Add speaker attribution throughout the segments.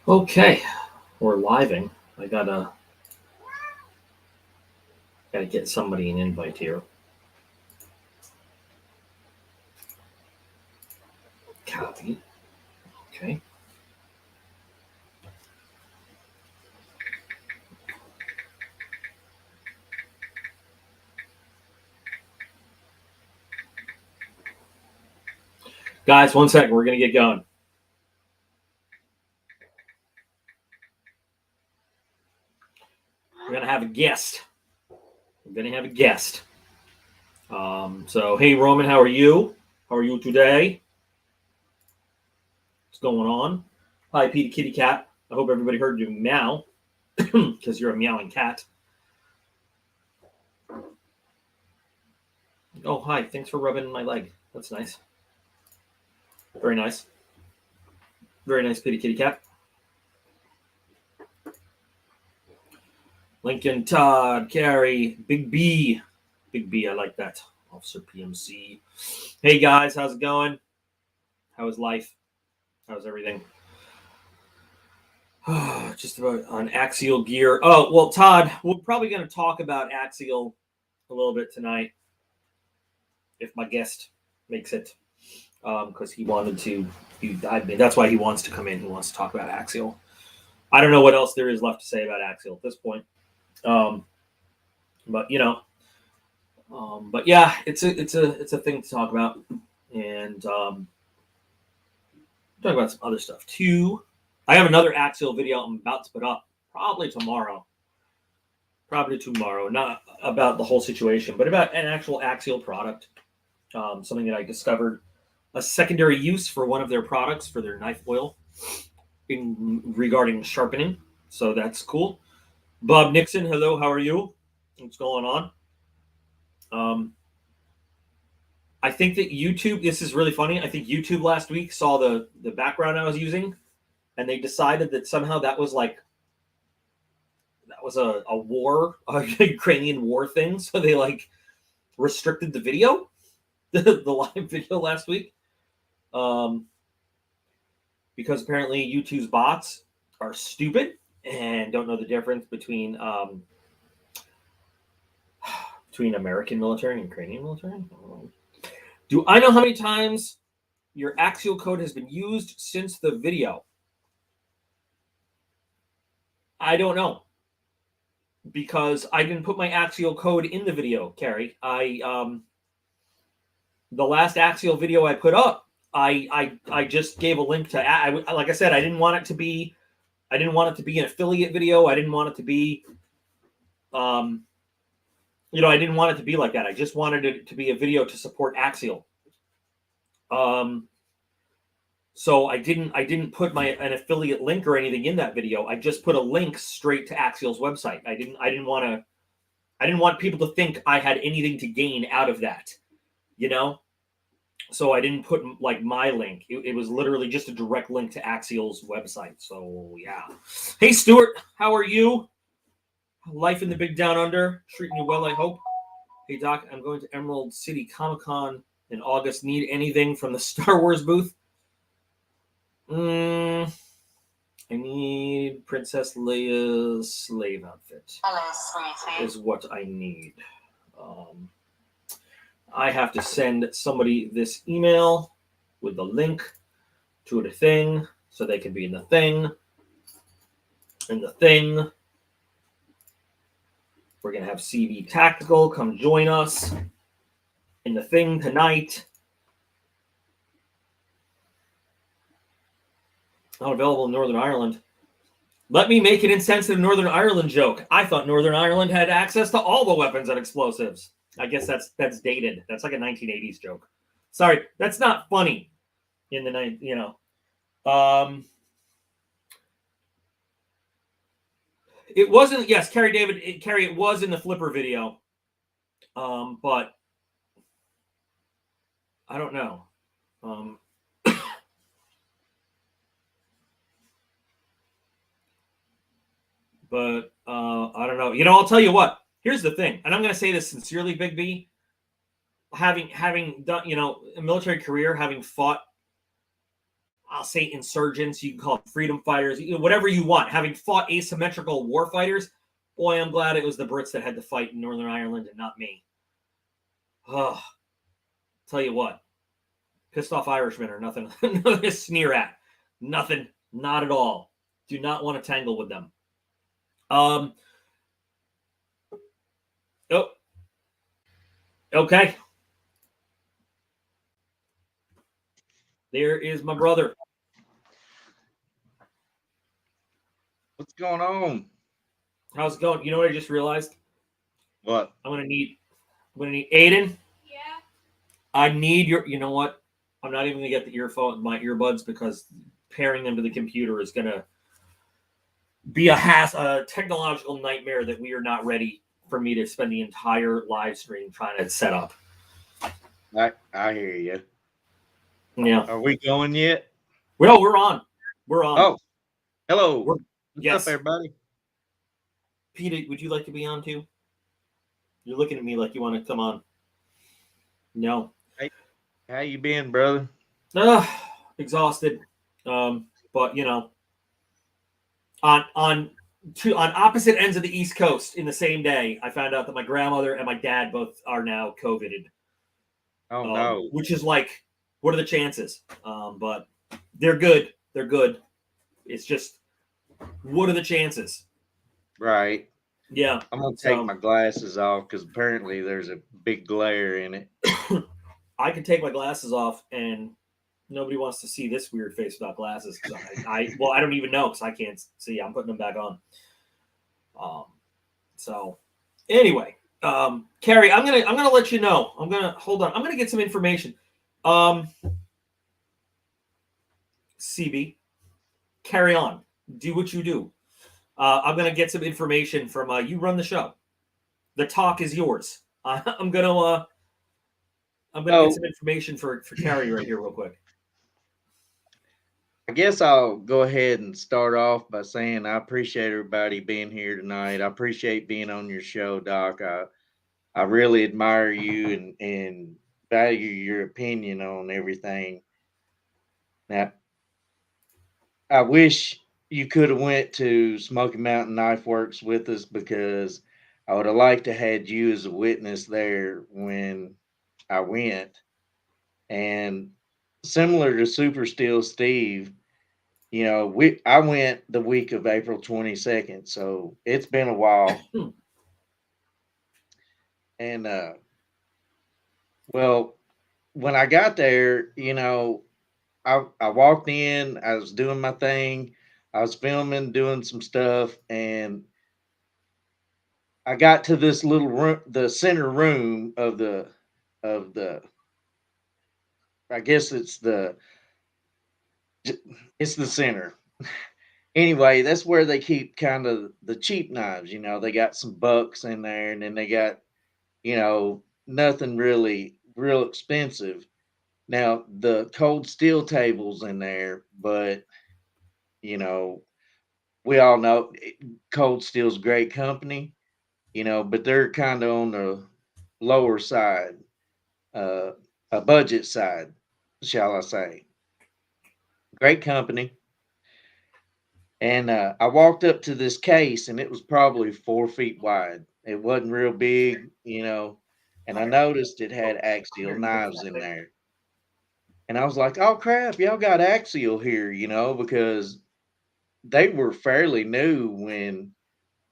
Speaker 1: Okay, we're living. I gotta get somebody an invite here. Copy. Okay. Guys, 1 second. We're gonna get going. We're gonna have a guest. So, hey, Roman, how are you? How are you today? What's going on? Hi, Peter Kitty Cat. I hope everybody heard you meow, because you're a meowing cat. Oh, hi. Thanks for rubbing my leg. That's nice. Very nice. Very nice, Peter Kitty Cat. Lincoln, Todd, Carrie, Big B. Big B, I like that. Officer PMC. Hey, guys. How's it going? How is life? How's everything? Just about on Axial gear. Oh, well, Todd, we're probably going to talk about Axial a little bit tonight, if my guest makes it, because he wanted to. That's why he wants to come in. He wants to talk about Axial. I don't know what else there is left to say about Axial at this point, but but yeah, it's a thing to talk about, and talk about some other stuff too. I have another Axial video I'm about to put up probably tomorrow. Not about the whole situation, but about an actual Axial product. Something that I discovered, a secondary use for one of their products for their knife oil regarding sharpening. So that's cool. Bob Nixon, hello, how are you? What's going on? I think that YouTube, this is really funny. I think YouTube last week saw the background I was using, and they decided that somehow that was a war, a Ukrainian war thing. So they restricted the video, the live video last week, because apparently YouTube's bots are stupid and don't know the difference between American military and Ukrainian military. Do I know how many times your Axial code has been used since the video? I don't know, because I didn't put my Axial code in the video, Carrie. The last Axial video I put up, I just gave a link to. Like I said, I didn't want it to be an affiliate video. I didn't want it to be, I didn't want it to be like that. I just wanted it to be a video to support Axial. So I didn't put an affiliate link or anything in that video. I just put a link straight to Axial's website. I didn't want people to think I had anything to gain out of that, So I didn't put my link. It was literally just a direct link to Axial's website. So yeah. Hey Stuart, how are you? Life in the Big Down Under, treating you well, I hope. Hey Doc, I'm going to Emerald City Comic-Con in August. Need anything from the Star Wars booth? I need Princess Leia's slave outfit.
Speaker 2: Hello, sweetie.
Speaker 1: Is what I need. I have to send somebody this email with the link to the thing so they can be in the thing. In the thing, we're going to have CB Tactical come join us in the thing tonight. Not available in Northern Ireland. Let me make an insensitive Northern Ireland joke. I thought Northern Ireland had access to all the weapons and explosives. I guess that's dated. That's like a 1980s joke. Sorry, that's not funny. In the night, it wasn't. Yes, Carrie David. Carrie, it was in the Flipper video. But I don't know. But I don't know. I'll tell you what. Here's the thing, and I'm going to say this sincerely, Big B. Having done, a military career, having fought I'll say insurgents, you can call them freedom fighters, whatever you want, having fought asymmetrical war fighters, boy, I'm glad it was the Brits that had to fight in Northern Ireland and not me. Oh, tell you what, pissed off Irishmen are nothing, nothing to sneer at. Nothing, not at all. Do not want to tangle with them. Oh, okay. There is my brother.
Speaker 2: What's going on?
Speaker 1: How's it going? You know what I just realized?
Speaker 2: What?
Speaker 1: I'm gonna need Aiden. Yeah. I need your. You know what? I'm not even gonna get the my earbuds, because pairing them to the computer is gonna be a technological nightmare that we are not ready for me to spend the entire live stream trying to set up.
Speaker 2: I hear you.
Speaker 1: Yeah.
Speaker 2: Are we going yet?
Speaker 1: Well, we're on. We're on.
Speaker 2: Oh, hello. What's
Speaker 1: yes.
Speaker 2: up, everybody?
Speaker 1: Peter, would you like to be on too? You're looking at me like you want to come on. No.
Speaker 2: Hey, how you been, brother?
Speaker 1: Exhausted. But you know, on opposite ends of the East Coast in the same day, I found out that my grandmother and my dad both are now COVIDed.
Speaker 2: Oh no.
Speaker 1: Which is like, what are the chances? But they're good. They're good. It's just, what are the chances?
Speaker 2: Right.
Speaker 1: Yeah.
Speaker 2: I'm gonna take my glasses off because apparently there's a big glare in it.
Speaker 1: I can take my glasses off and nobody wants to see this weird face without glasses. I don't even know because I can't see. I'm putting them back on. So anyway, Carrie, I'm gonna let you know. I'm gonna get some information. CB, carry on. Do what you do. I'm gonna get some information from you. Run the show. The talk is yours. I'm gonna get some information for Carrie right here real quick.
Speaker 2: I guess I'll go ahead and start off by saying I appreciate everybody being here tonight. I appreciate being on your show, Doc. I really admire you and value your opinion on everything. Now, I wish you could have went to Smoky Mountain Knife Works with us because I would have liked to had you as a witness there when I went. And similar to Super Steel Steve, you know, I went the week of April 22nd, so it's been a while. And well, when I got there, you know, I walked in, I was doing my thing, I was filming, doing some stuff, and I got to this little room, the center room of the I guess it's the center. Anyway, that's where they keep kind of the cheap knives, you know. They got some bucks in there and then they got, you know, nothing really real expensive. Now, the cold steel tables in there, but you know, we all know Cold Steel's a great company, you know, but they're kind of on the lower side, uh, a budget side, shall I say. Great company. And I walked up to this case and it was probably 4 feet wide. It wasn't real big, you know, and I noticed it had Axial knives in there. And I was like, oh crap, y'all got Axial here, you know, because they were fairly new when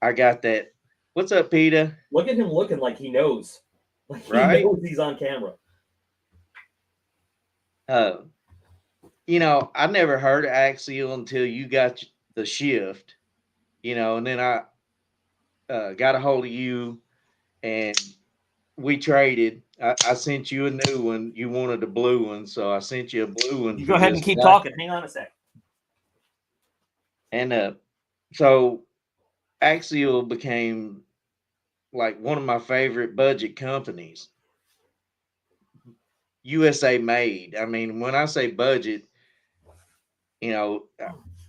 Speaker 2: I got that. What's up, Peter?
Speaker 1: Look at him looking like he knows. Like he knows he's on camera.
Speaker 2: You know, I never heard of Axial until you got the shift, you know, and then I got a hold of you and we traded. I sent you a new one. You wanted a blue one, so I sent you a blue one.
Speaker 1: You go ahead and keep talking. Hang on a sec.
Speaker 2: And so Axial became like one of my favorite budget companies. USA made. I mean, when I say budget, you know,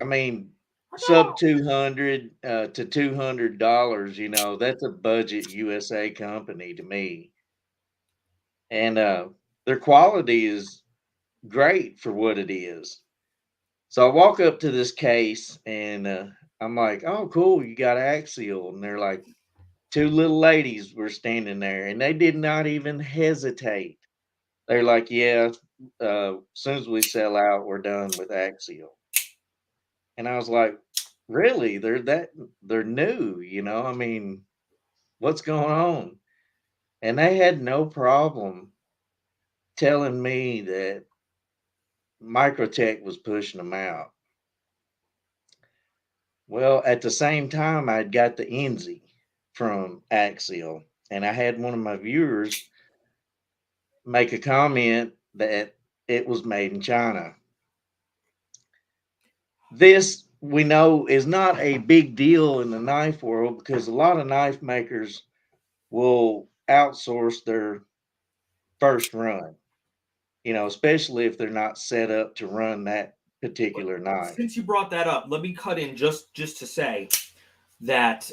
Speaker 2: I mean sub 200 to $200. You know, that's a budget USA company to me, and their quality is great for what it is. So I walk up to this case and I'm like, "Oh, cool, you got Axial." And they're like, two little ladies were standing there and they did not even hesitate. They're like, "Yeah, as soon as we sell out, we're done with Axial." And I was like, "Really? They're new, you know? I mean, what's going on?" And they had no problem telling me that Microtech was pushing them out. Well, at the same time, I'd got the Enzy from Axial, and I had one of my viewers make a comment that it was made in China. This we know is not a big deal in the knife world because a lot of knife makers will outsource their first run, especially if they're not set up to run that
Speaker 1: But
Speaker 2: particular knife.
Speaker 1: since you brought that up, let me cut in just to say that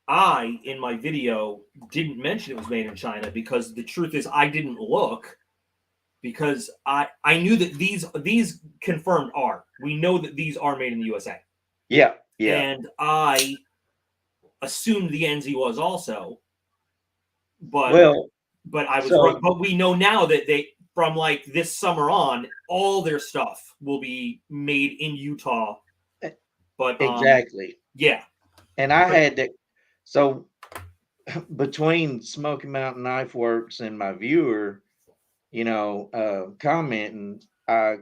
Speaker 1: I in my video didn't mention it was made in China because the truth is I didn't look because I knew that these confirmed are. We know that these are made in the USA.
Speaker 2: Yeah, yeah.
Speaker 1: And I assumed the NZ was also, but
Speaker 2: Well,
Speaker 1: I was wrong.
Speaker 2: so
Speaker 1: But we know now that they from like this summer on, all their stuff will be made in Utah.
Speaker 2: e-
Speaker 1: But
Speaker 2: exactly.
Speaker 1: yeah.
Speaker 2: And I
Speaker 1: But
Speaker 2: had to, so between Smoky Mountain Knife Works and my viewer, commenting, I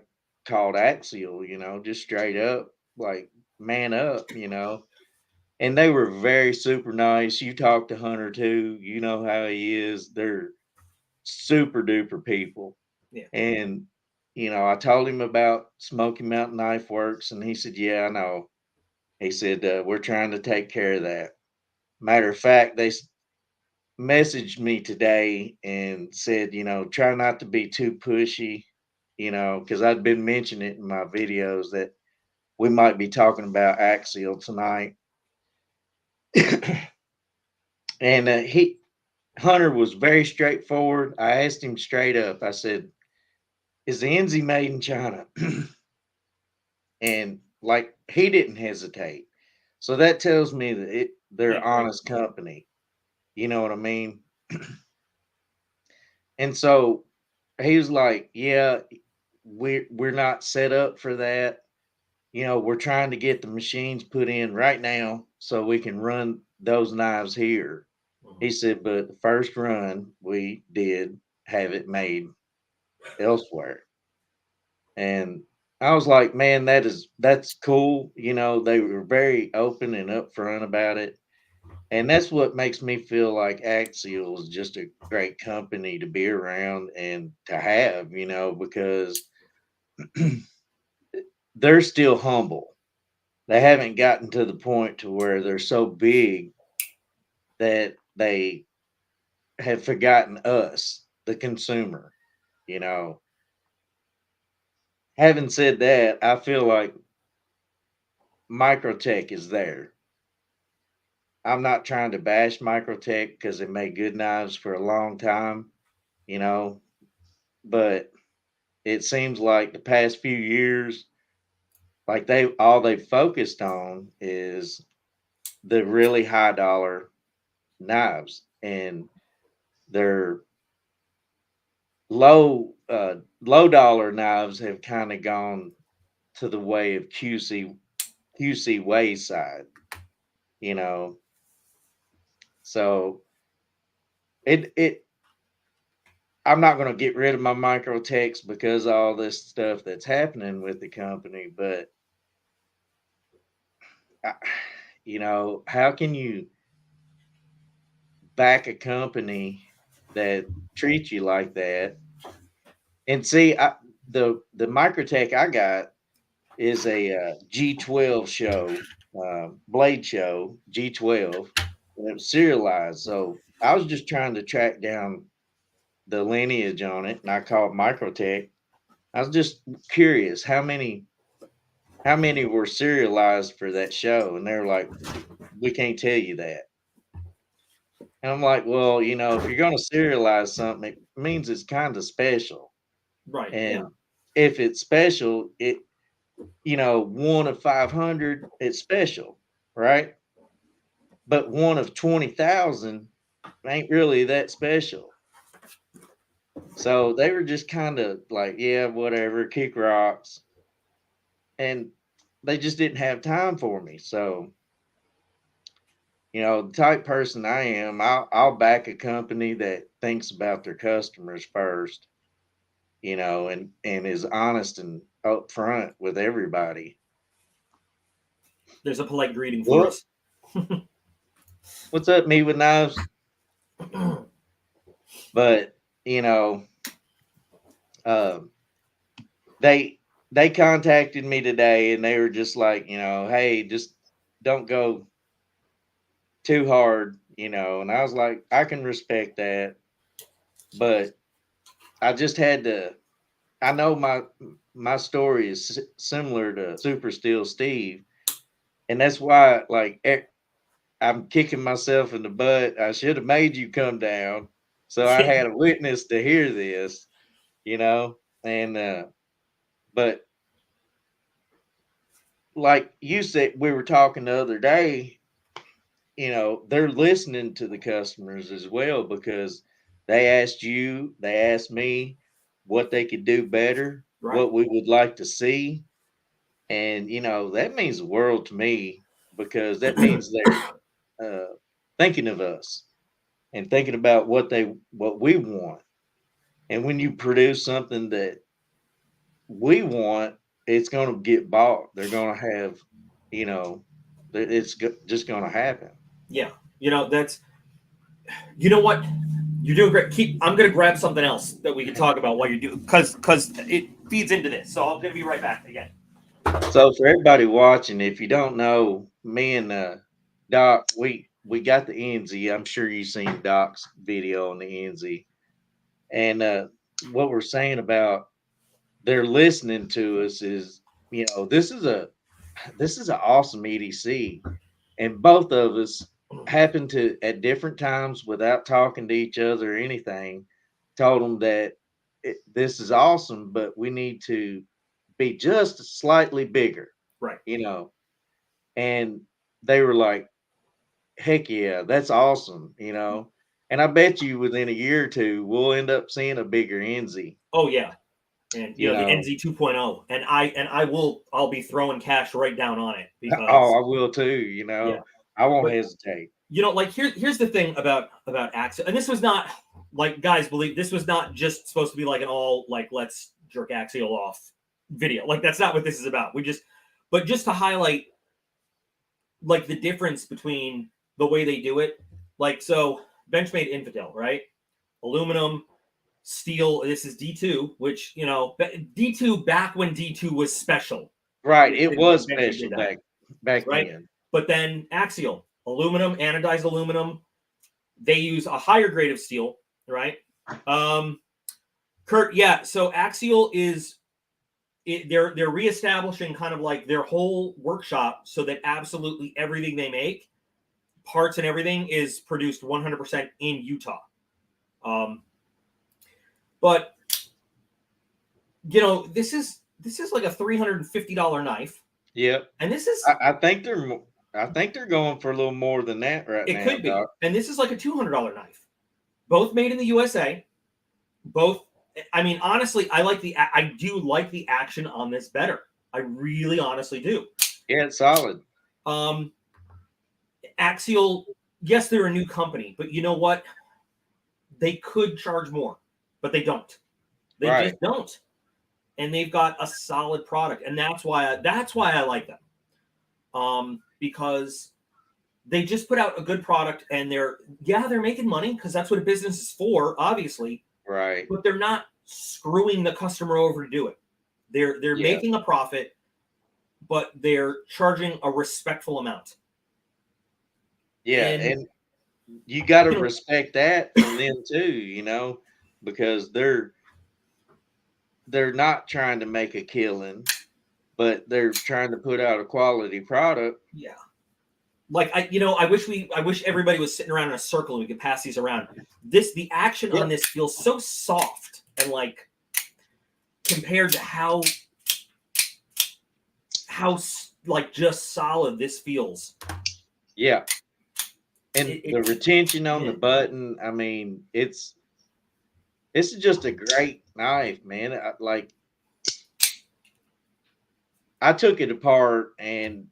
Speaker 2: called Axial, just straight up, like, man up, and they were very super nice. You talk to Hunter too, you know how he is. They're super duper people.
Speaker 1: yeah.
Speaker 2: And, I told him about Smoky Mountain Knife Works, and he said, "Yeah, I know." He said, "We're trying to take care of that." Matter of fact, they messaged me today and said, try not to be too pushy, because I'd been mentioning it in my videos that we might be talking about Axial tonight. And Hunter was very straightforward. I asked him straight up. I said, "Is the NZ made in China?" And like he didn't hesitate. So that tells me that they're
Speaker 1: Yeah, great.
Speaker 2: honest company. You know what I mean? And so he was like, "Yeah, we're not set up for that. We're trying to get the machines put in right now so we can run those knives here."
Speaker 1: Mhm.
Speaker 2: He said, "But the first run we did have it made elsewhere." And I was like, "Man, that's cool." They were very open and upfront about it. And that's what makes me feel like Axial is just a great company to be around and to have, because they're still humble. They haven't gotten to the point to where they're so big that they have forgotten us, the consumer, you know. Having said that, I feel like Microtech is there. I'm not trying to bash Microtech because they made good knives for a long time, you know, but it seems like the past few years, like they've focused on is the really high dollar knives, and their low dollar knives have kind of gone to the way of QC wayside, you know. So it I'm not going to get rid of my Microtechs because of all this stuff that's happening with the company, but I, how can you back a company that treats you like that? And see, the Microtech I got is a G12 show, blade show G12, and it was serialized. So I was just trying to track down the lineage on it, and I called Microtech. I was just curious how many were serialized for that show, and they were like, "We can't tell you that." And I'm like, "Well, if you're going to serialize something, it means it's kind of special,
Speaker 1: Right. Yeah.
Speaker 2: and if it's special, one of 500, it's special, right? But one of 20,000 ain't really that special. So they were just kind of like, yeah, whatever, kick rocks. And they just didn't have time for me. So, the type person I am, I'll back a company that thinks about their customers first, and is honest and upfront with everybody.
Speaker 1: There's a polite greeting for
Speaker 2: What
Speaker 1: us.
Speaker 2: what's up, me with knives? But you know, um, they they contacted me today, and they were just like, hey, just don't go too hard, and I was like, I can respect that, but I just had to. I know my story is similar to Super Steel Steve, and that's why like I'm kicking myself in the butt. I should have made you come down, so I
Speaker 1: Yeah.
Speaker 2: had a witness to hear this, and but like you said, we were talking the other day, they're listening to the customers as well because they asked me what they could do better,
Speaker 1: Right.
Speaker 2: what we would like to see. And, that means the world to me because that means they're thinking of us and thinking about what we want. And when you produce something that we want, it's going to get bought. They're going to have, you know, just going to happen.
Speaker 1: Yeah. That's what you're doing great. I'm gonna grab something else that we can talk about while you do because it feeds into this. So I'm gonna be right back again.
Speaker 2: So for everybody watching, if you don't know, me and Doc, we got the NZ. I'm sure you've seen Doc's video on the NZ. And what we're saying about they're listening to us is, this is an awesome EDC, and both of us happened to at different times without talking to each other or anything, told them that this is awesome, but we need to be just slightly bigger,
Speaker 1: Right.
Speaker 2: you know. And they were like, "Heck yeah, that's awesome." And I bet you within a year or two, we'll end up seeing a bigger NZ.
Speaker 1: Oh yeah. And
Speaker 2: You
Speaker 1: the
Speaker 2: know,
Speaker 1: NZ 2.0, and I'll be throwing cash right down on it
Speaker 2: oh,
Speaker 1: because
Speaker 2: I will too.
Speaker 1: yeah.
Speaker 2: I won't
Speaker 1: But
Speaker 2: hesitate.
Speaker 1: like here's the thing about Axial, and this was not like guys believe this was not just supposed to be like an all like let's jerk Axial off video. Like that's not what this is about. But just to highlight like the difference between the way they do it. Like so, Benchmade Infidel, right? Aluminum, steel. This is D2, which D2 back when D2 was special.
Speaker 2: Right,
Speaker 1: When
Speaker 2: it was
Speaker 1: Benchmade did
Speaker 2: special
Speaker 1: that,
Speaker 2: back
Speaker 1: right?
Speaker 2: then.
Speaker 1: But then Axial, aluminum, anodized aluminum. They use a higher grade of steel, right? Kurt, yeah. So Axial they're reestablishing kind of like their whole workshop so that absolutely everything they make, parts and everything, is produced 100% in Utah. Um, but this is like a $350 knife,
Speaker 2: Yep.
Speaker 1: and this is
Speaker 2: I think they're going for a little more than that right
Speaker 1: it
Speaker 2: now,
Speaker 1: could be,
Speaker 2: Doc.
Speaker 1: and this is like a $200 knife, both made in the USA. Both, I mean, honestly, I do like the action on this better. I really honestly do.
Speaker 2: Yeah, it's solid.
Speaker 1: Um, Axial, yes, they're a new company, but you know what? They could charge more, but they don't. They
Speaker 2: Right.
Speaker 1: just don't, and they've got a solid product, and that's why I like them. Because they just put out a good product, and they're making money because that's what a business is for, obviously,
Speaker 2: Right.
Speaker 1: but they're not screwing the customer over to do it. They're
Speaker 2: Yeah.
Speaker 1: making a profit, but they're charging a respectful amount.
Speaker 2: Yeah,
Speaker 1: And
Speaker 2: and you got to
Speaker 1: you know,
Speaker 2: respect that from them too, because they're not trying to make a killing, but they're trying to put out a quality product.
Speaker 1: yeah. Like I wish everybody was sitting around in a circle and we could pass these around. The action on
Speaker 2: Yep.
Speaker 1: this feels so soft and like compared to how how like just solid this feels.
Speaker 2: Yeah. And the retention on the button, I mean, this is just a great knife, man. I took it apart and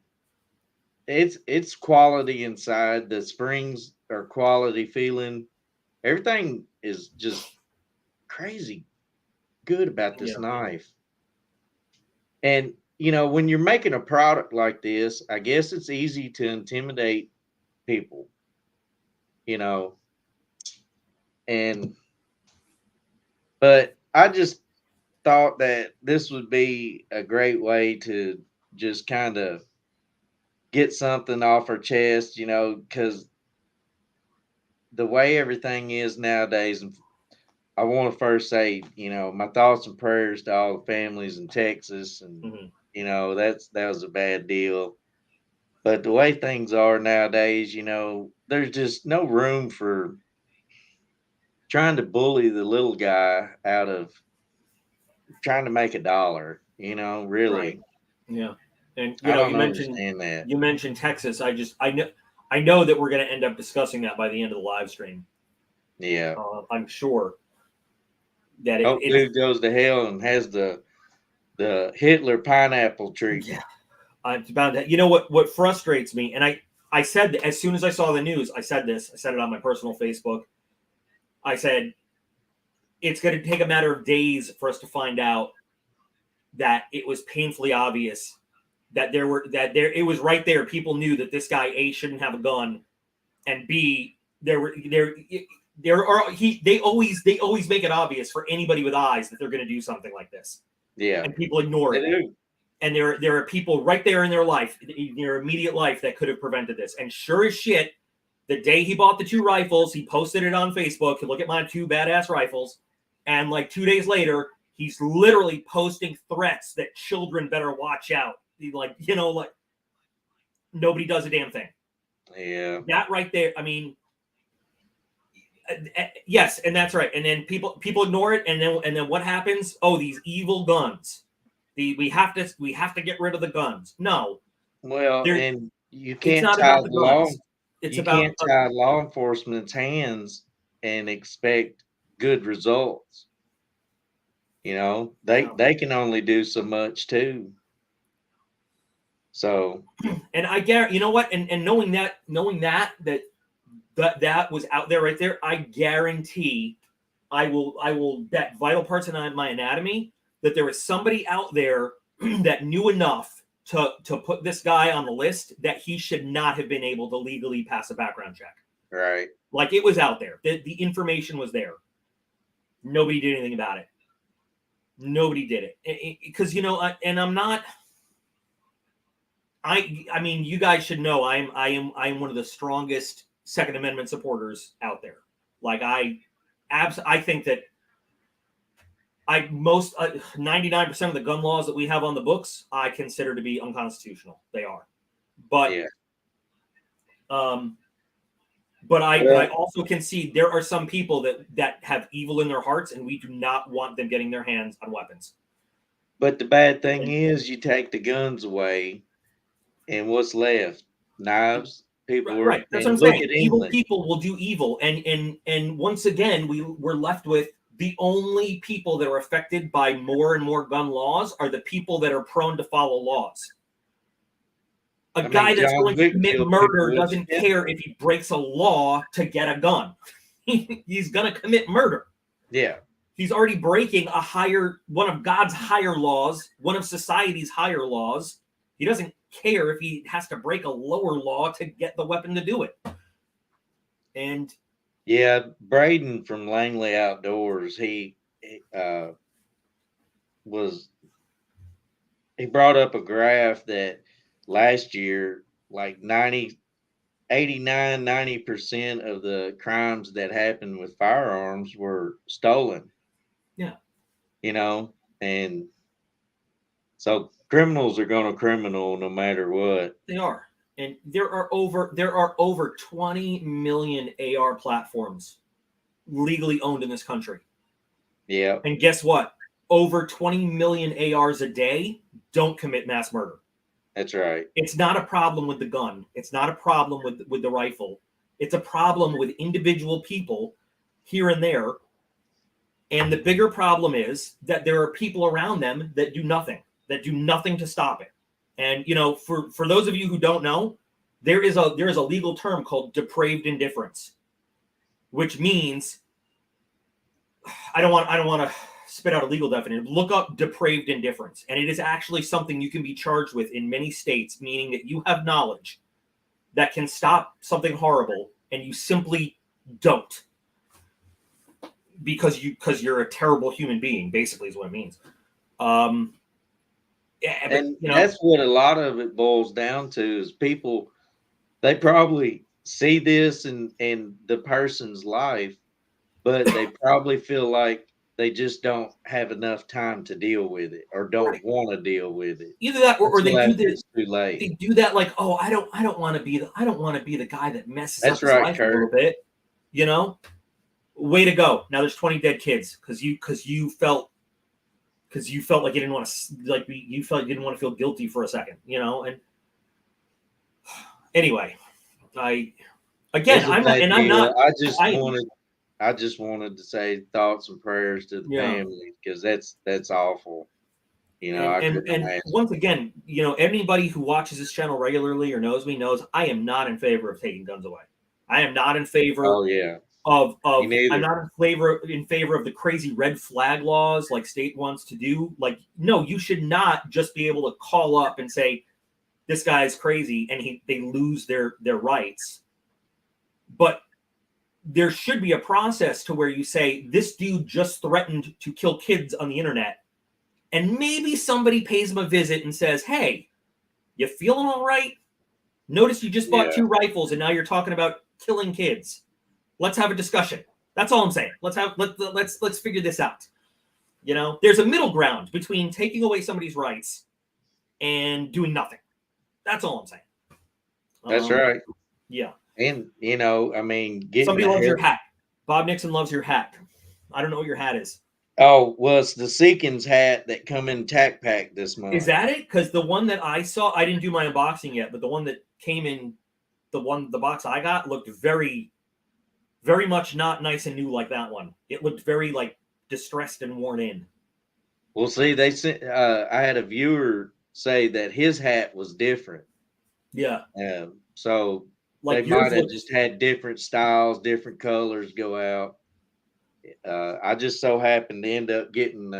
Speaker 2: it's quality inside. The springs are quality feeling. Everything is just crazy good about this knife. And when you're making a product like this, I guess it's easy to intimidate people, and but I just thought that this would be a great way to just kind of get something off our chest, because the way everything is nowadays. And I want to first say, my thoughts and prayers to all the families in Texas, and that was a bad deal. But the way things are nowadays, there's just no room for trying to bully the little guy out of trying to make a dollar, really.
Speaker 1: Right. Yeah. And
Speaker 2: I don't
Speaker 1: you
Speaker 2: understand that.
Speaker 1: mentioned Texas. I know that we're going to end up discussing that by the end of the live stream.
Speaker 2: Yeah.
Speaker 1: I'm sure that
Speaker 2: it goes to hell and has the Hitler pineapple treatment.
Speaker 1: Yeah. I'm about to. You know what frustrates me, and I said that as soon as I saw the news, I said this. I said it on my personal Facebook. I said it's going to take a matter of days for us to find out that it was painfully obvious that it was right there. People knew that this guy A shouldn't have a gun, and B they always make it obvious for anybody with eyes that they're going to do something like this.
Speaker 2: Yeah,
Speaker 1: and people ignore it.
Speaker 2: Do.
Speaker 1: And there are people right there in their life, in their immediate life, that could have prevented this. And sure as shit, the day he bought the 2 rifles, he posted it on Facebook. Look at my 2 badass rifles. And like 2 days later, he's literally posting threats that children better watch out. Like nobody does a damn thing.
Speaker 2: Yeah.
Speaker 1: That right there, I mean, yes, and that's right. And then people ignore it, and then what happens? Oh, these evil guns. We have to get rid of the guns. No.
Speaker 2: Well, and you can't
Speaker 1: tie
Speaker 2: law enforcement's hands and expect good results. They can only do so much too. So,
Speaker 1: and I guarantee, you know what, and knowing that was out there right there, I guarantee I will bet vital parts in my anatomy that there was somebody out there that knew enough to put this guy on the list that he should not have been able to legally pass a background check.
Speaker 2: Right.
Speaker 1: Like, it was out there. The information was there. Nobody did anything about it. Nobody did it. Because, and I'm not... I mean, you guys should know I am one of the strongest Second Amendment supporters out there. Like, I think that 99% of the gun laws that we have on the books, I consider to be unconstitutional. They are, but but I also concede there are some people that have evil in their hearts, and we do not want them getting their hands on weapons.
Speaker 2: But the bad thing is, you take the guns away, and what's left? Knives. People
Speaker 1: right. That's what I'm saying. Evil people will do evil, and once again, we're left with the only people that are affected by more and more gun laws are the people that are prone to follow laws. A guy that's going to commit murder doesn't care if he breaks a law to get a gun. He's going to commit murder.
Speaker 2: Yeah.
Speaker 1: He's already breaking one of God's higher laws, one of society's higher laws. He doesn't care if he has to break a lower law to get the weapon to do it. And
Speaker 2: yeah, Braden from Langley Outdoors, he brought up a graph that last year, like 90% of the crimes that happened with firearms were stolen.
Speaker 1: Yeah.
Speaker 2: And so criminals are going to criminal no matter what.
Speaker 1: They are. And there are over 20 million AR platforms legally owned in this country.
Speaker 2: Yeah.
Speaker 1: And guess what? Over 20 million ARs a day don't commit mass murder.
Speaker 2: That's right.
Speaker 1: It's not a problem with the gun. It's not a problem with the rifle. It's a problem with individual people here and there. And the bigger problem is that there are people around them that do nothing to stop it. And for those of you who don't know, there is a legal term called depraved indifference, which means I don't want to spit out a legal definition. Look up depraved indifference, and it is actually something you can be charged with in many states, meaning that you have knowledge that can stop something horrible, and you simply don't, because you're a terrible human being. Basically, is what it means. Yeah, but,
Speaker 2: And that's what a lot of it boils down to is people, they probably see this in the person's life, but they probably feel like they just don't have enough time to deal with it or don't want to deal with it.
Speaker 1: Either that, or they do this.
Speaker 2: It's too late.
Speaker 1: They do that like, oh, I don't want to be the guy that messes up his
Speaker 2: right,
Speaker 1: life
Speaker 2: Kurt.
Speaker 1: a little bit. Way to go. Now there's 20 dead kids because you felt like you didn't want to you felt you didn't want to feel guilty for a second, and anyway, I'm not.
Speaker 2: I just wanted to say thoughts and prayers to the family, because that's awful.
Speaker 1: And once again, anybody who watches this channel regularly or knows me knows I am not in favor of taking guns away. I am not in favor.
Speaker 2: Oh yeah.
Speaker 1: I'm not in favor of the crazy red flag laws like state wants to do. Like, no, you should not just be able to call up and say this guy's crazy and they lose their rights. But there should be a process to where you say this dude just threatened to kill kids on the internet, and maybe somebody pays him a visit and says, "Hey, you feeling all right? Notice you just bought 2 rifles and now you're talking about killing kids. Let's have a discussion." That's all I'm saying. Let's figure this out. There's a middle ground between taking away somebody's rights and doing nothing. That's all I'm saying.
Speaker 2: That's right.
Speaker 1: Yeah.
Speaker 2: And somebody
Speaker 1: loves your hat. Bob Nixon loves your hat. I don't know what your hat is.
Speaker 2: Oh, well, it's the Seekins hat that come in Tac Pack this month.
Speaker 1: Is that it? Because the one that I saw, I didn't do my unboxing yet, but the one that came in, the box I got looked very, very much not nice and new like that one. It looked very distressed and worn in.
Speaker 2: Well, see, they sent. I had a viewer say that his hat was different.
Speaker 1: Yeah.
Speaker 2: So they might have just had different styles, different colors go out. I just so happened to end up getting.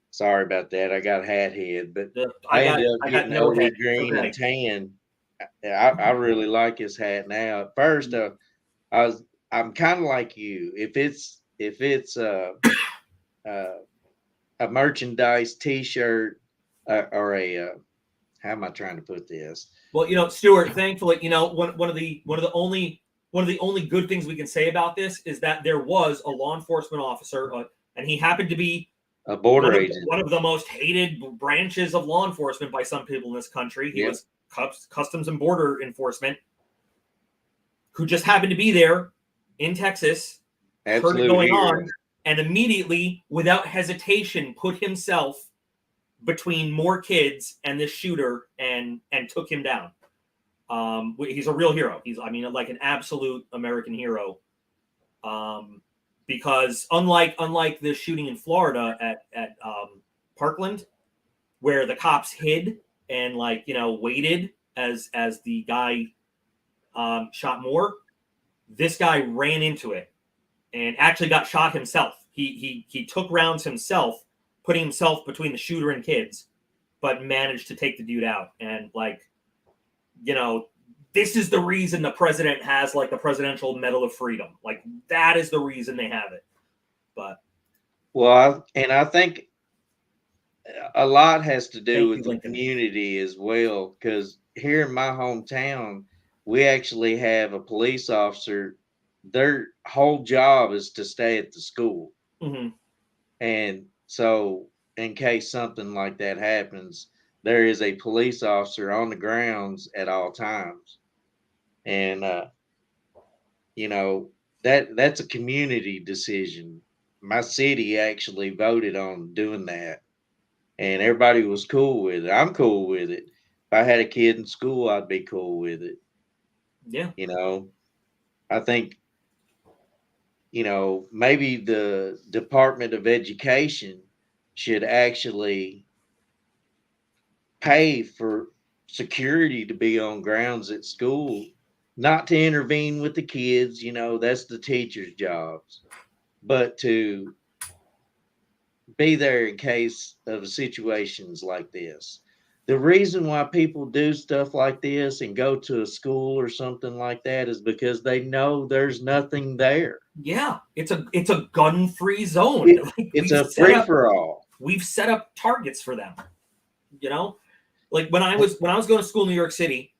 Speaker 2: Sorry about that. I got hat head, but I ended up getting olive green and tan. I really like his hat now. At first, I'm kind of like you. If it's a merchandise T-shirt or a how am I trying to put this?
Speaker 1: Well, Stuart, thankfully, one of the only good things we can say about this is that there was a law enforcement officer, and he happened to be
Speaker 2: a border agent,
Speaker 1: one of the most hated branches of law enforcement by some people in this country. He was Customs and Border Enforcement, who just happened to be there in Texas, heard it going on, and immediately, without hesitation, put himself between more kids and this shooter and took him down. He's a real hero. He's like an absolute American hero. Because unlike the shooting in Florida at Parkland, where the cops hid and waited as the guy shot more, this guy ran into it and actually got shot himself. He took rounds himself, putting himself between the shooter and kids, but managed to take the dude out. And this is the reason the president has the Presidential Medal of Freedom. That is the reason they have it. But
Speaker 2: I think a lot has to do with the community as well, because here in my hometown, we actually have a police officer. Their whole job is to stay at the school.
Speaker 1: Mm-hmm.
Speaker 2: And so in case something like that happens, there is a police officer on the grounds at all times. And, that's a community decision. My city actually voted on doing that, and everybody was cool with it. I'm cool with it. I had a kid in school, I'd be cool with it.
Speaker 1: Yeah.
Speaker 2: You know, I think, maybe the Department of Education should actually pay for security to be on grounds at school, not to intervene with the kids, that's the teachers' jobs, but to be there in case of situations like this. The reason why people do stuff like this and go to a school or something like that is because they know there's nothing there.
Speaker 1: Yeah. It's a gun-free zone.
Speaker 2: It,
Speaker 1: Like
Speaker 2: it's a free for all.
Speaker 1: we've set up targets for them. You know? Like when I was going to school in New York City,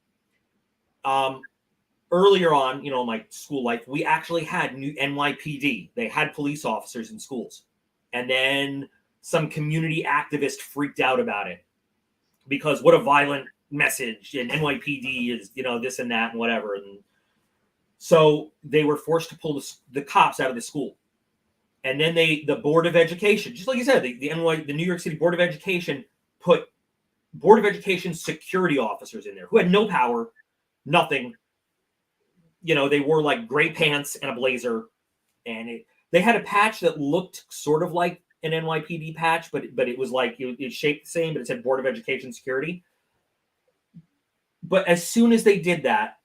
Speaker 1: earlier on, my school life, we actually had new NYPD. They had police officers in schools. And then some community activist freaked out about it because what a violent message, and NYPD is, this and that and whatever. And so they were forced to pull the cops out of the school. And then the Board of Education, just like you said, the New York City Board of Education put Board of Education security officers in there who had no power, nothing. They wore like gray pants and a blazer, and they had a patch that looked sort of like an NYPD patch, but it was like it shaped the same, but it said Board of Education Security. But as soon as they did that,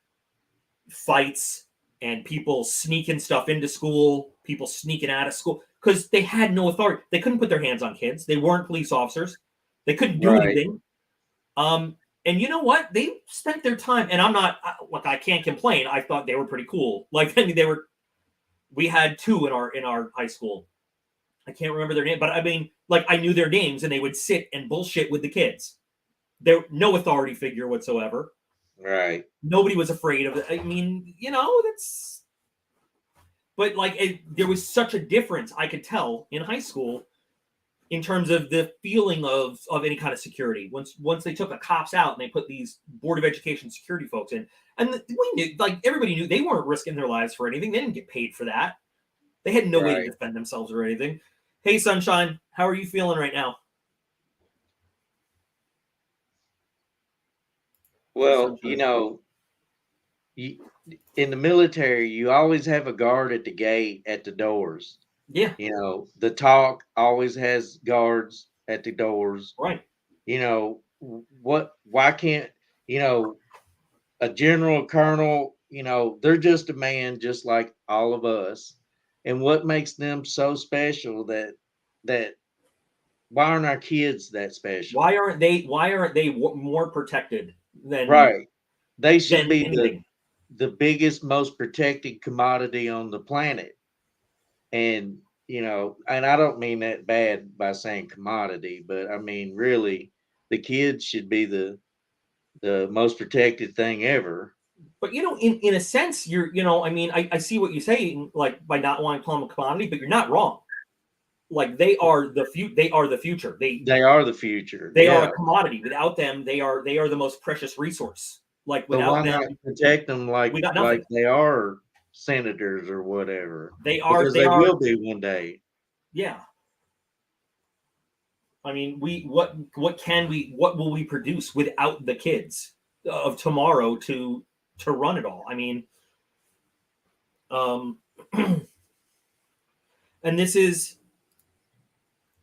Speaker 1: fights and people sneaking stuff into school, people sneaking out of school, because they had no authority. They couldn't put their hands on kids. They weren't police officers. They couldn't do
Speaker 2: Right.
Speaker 1: anything. And you know what? They spent their time, and I'm not like I can't complain. I thought they were pretty cool. Like I mean, we had two in our high school. I can't remember their name, but I mean, like I knew their names, and they would sit and bullshit with the kids. There no authority figure whatsoever.
Speaker 2: Right.
Speaker 1: Nobody was afraid of it. I mean, that's. But like, there was such a difference I could tell in high school in terms of the feeling of any kind of security. Once they took the cops out and they put these Board of Education security folks in, and we knew, like everybody knew, they weren't risking their lives for anything. They didn't get paid for that. They had no way to defend themselves or anything. Hey, Sunshine, how are you feeling right now?
Speaker 2: Well, in the military, you always have a guard at the gate at the doors.
Speaker 1: Yeah.
Speaker 2: The talk always has guards at the doors.
Speaker 1: Right.
Speaker 2: Why can't, a general, colonel, they're just a man just like all of us. And what makes them so special that why aren't our kids that special?
Speaker 1: Why aren't they more protected than
Speaker 2: Right. They should
Speaker 1: than
Speaker 2: be
Speaker 1: anything?
Speaker 2: the biggest, most protected commodity on the planet. And, and I don't mean that bad by saying commodity, but I mean, really, the kids should be the most protected thing ever.
Speaker 1: But in a sense, I mean, I see what you say, like by not wanting to call them a commodity, but you're not wrong. Like they are the future. They are the future.
Speaker 2: They are the future.
Speaker 1: They are a commodity. Without them, they are the most precious resource. Like
Speaker 2: But
Speaker 1: without
Speaker 2: why
Speaker 1: them,
Speaker 2: not protect them
Speaker 1: we got nothing.
Speaker 2: like they are senators or whatever?
Speaker 1: They are.
Speaker 2: Because they will be one day.
Speaker 1: Yeah. I mean, what will we produce without the kids of tomorrow to run it all? I mean, and this is,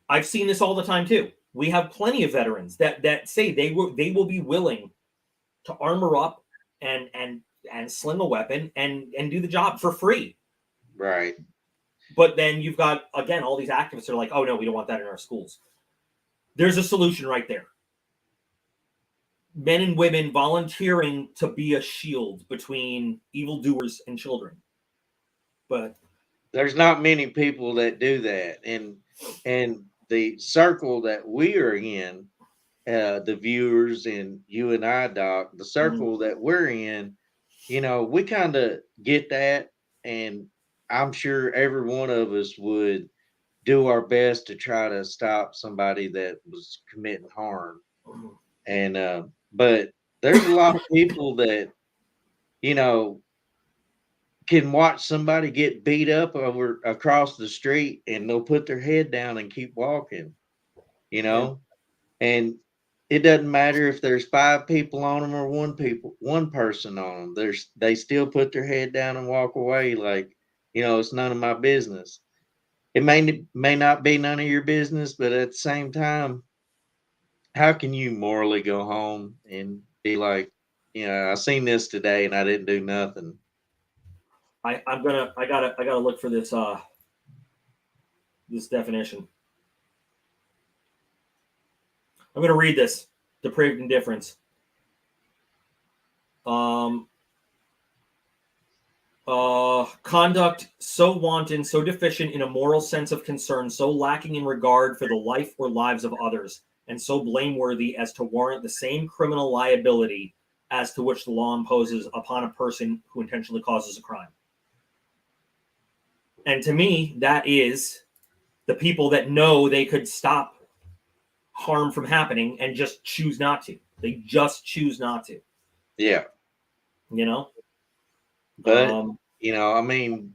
Speaker 1: I've seen this all the time too. We have plenty of veterans that say they will be willing to armor up and sling a weapon and do the job for free.
Speaker 2: Right.
Speaker 1: But then you've got, again, all these activists are like, oh no, we don't want that in our schools. There's a solution right there. Men and women volunteering to be a shield between evildoers and children. But
Speaker 2: there's not many people that do that. And the circle that we are in, the viewers and you and I, Doc, the circle that we're in, we kind of get that. And I'm sure every one of us would do our best to try to stop somebody that was committing harm. And, but there's a lot of people that, can watch somebody get beat up over across the street and they'll put their head down and keep walking, and it doesn't matter if there's 5 people on them or one person on them. They still put their head down and walk away like, it's none of my business. It may not be none of your business, but at the same time, how can you morally go home and be like, I seen this today and I didn't do nothing?
Speaker 1: I gotta look for this definition. I'm gonna read this. Depraved indifference. Um, conduct so wanton, so deficient in a moral sense of concern, so lacking in regard for the life or lives of others, and so blameworthy as to warrant the same criminal liability as to which the law imposes upon a person who intentionally causes a crime. And to me, that is the people that know they could stop harm from happening and just choose not to. They just choose not to.
Speaker 2: Yeah.
Speaker 1: You know?
Speaker 2: But, I mean,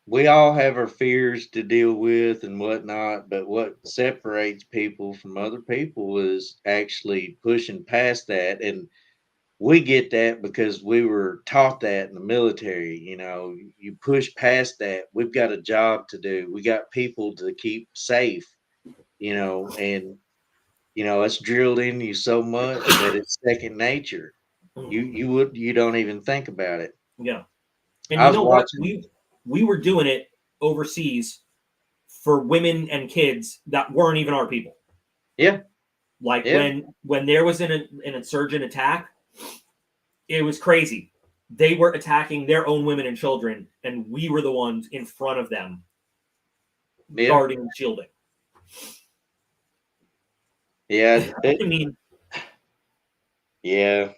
Speaker 2: we all have our fears to deal with and whatnot, but what separates people from other people is actually pushing past that. And we get that because we were taught that in the military. You push past that. We've got a job to do. We got people to keep safe, and it's drilled in you so much that it's second nature. You don't even think about it.
Speaker 1: Yeah. And
Speaker 2: I
Speaker 1: you
Speaker 2: was
Speaker 1: know what?
Speaker 2: watching.
Speaker 1: We were doing it overseas for women and kids that weren't even our people.
Speaker 2: Yeah.
Speaker 1: Like
Speaker 2: Yeah.
Speaker 1: when there was an insurgent attack, it was crazy. They were attacking their own women and children, and we were the ones in front of them,
Speaker 2: Yeah.
Speaker 1: guarding and shielding.
Speaker 2: Yeah.
Speaker 1: I mean,
Speaker 2: Yeah.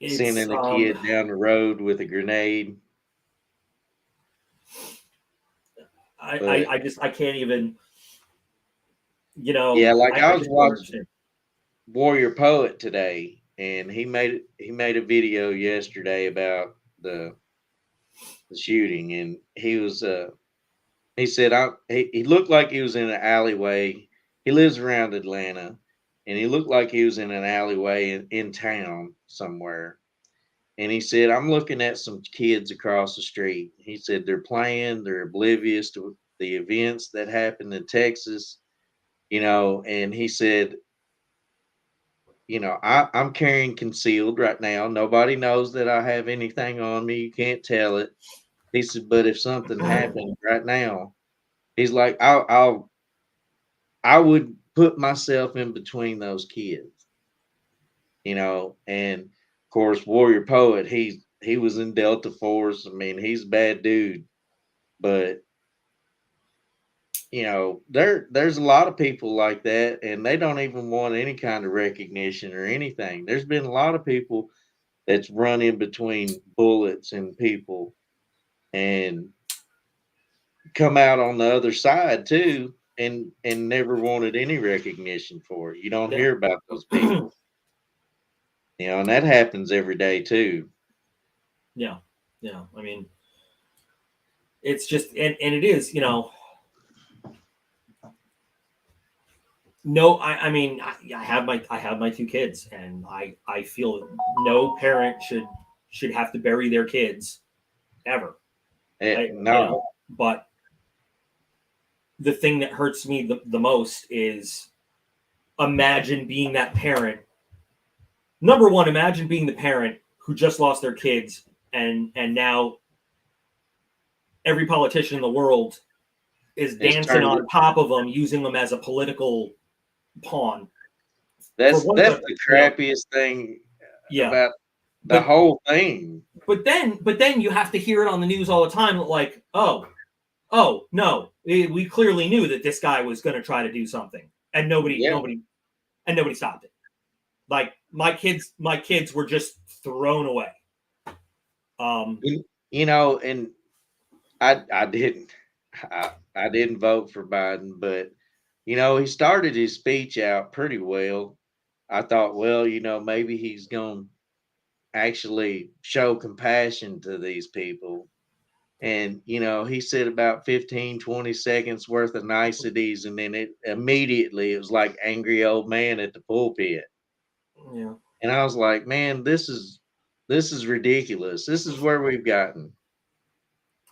Speaker 1: it's
Speaker 2: Sending a kid down the road with a grenade.
Speaker 1: I can't even,
Speaker 2: Yeah, like I
Speaker 1: I
Speaker 2: was
Speaker 1: just don't
Speaker 2: watching
Speaker 1: understand.
Speaker 2: Warrior Poet today, and he made a video yesterday about the shooting, and he said he looked like he was in an alleyway. He lives around Atlanta, and he looked like he was in an alleyway in town somewhere. And he said, I'm looking at some kids across the street. He said they're playing, they're oblivious to the events that happened in Texas, and he said, I'm carrying concealed right now. Nobody knows that I have anything on me. You can't tell it. He said, but if something happened right now, he's like, I would put myself in between those kids, and of course, Warrior Poet, he was in Delta Force. I mean, he's a bad dude, but there's a lot of people like that, and they don't even want any kind of recognition or anything. There's been a lot of people that's run in between bullets and people and come out on the other side too, and never wanted any recognition for it. You don't
Speaker 1: Yeah.
Speaker 2: hear about those people, and that happens every day too.
Speaker 1: Yeah. Yeah. I mean, it's just, and it is, no, I mean, I have my 2 kids, and I feel no parent should have to bury their kids ever.
Speaker 2: No.
Speaker 1: But the thing that hurts me the most is, imagine being that parent. Number one, imagine being the parent who just lost their kids, and now every politician in the world is
Speaker 2: It's
Speaker 1: dancing
Speaker 2: turned.
Speaker 1: on top of them, using them as a political pawn. For
Speaker 2: That's
Speaker 1: one,
Speaker 2: that's the crappiest thing
Speaker 1: yeah,
Speaker 2: about the
Speaker 1: but
Speaker 2: whole thing.
Speaker 1: but then you have to hear it on the news all the time, like, oh no, we clearly knew that this guy was going to try to do something, and
Speaker 2: Yeah.
Speaker 1: nobody stopped it. Like my kids were just thrown away.
Speaker 2: And I didn't I didn't vote for Biden, but he started his speech out pretty well. I thought, well, maybe he's going to actually show compassion to these people. And, he said about 15, 20 seconds worth of niceties. And then it was like angry old man at the pulpit.
Speaker 1: Yeah.
Speaker 2: And I was like, man, this is ridiculous. This is where we've gotten.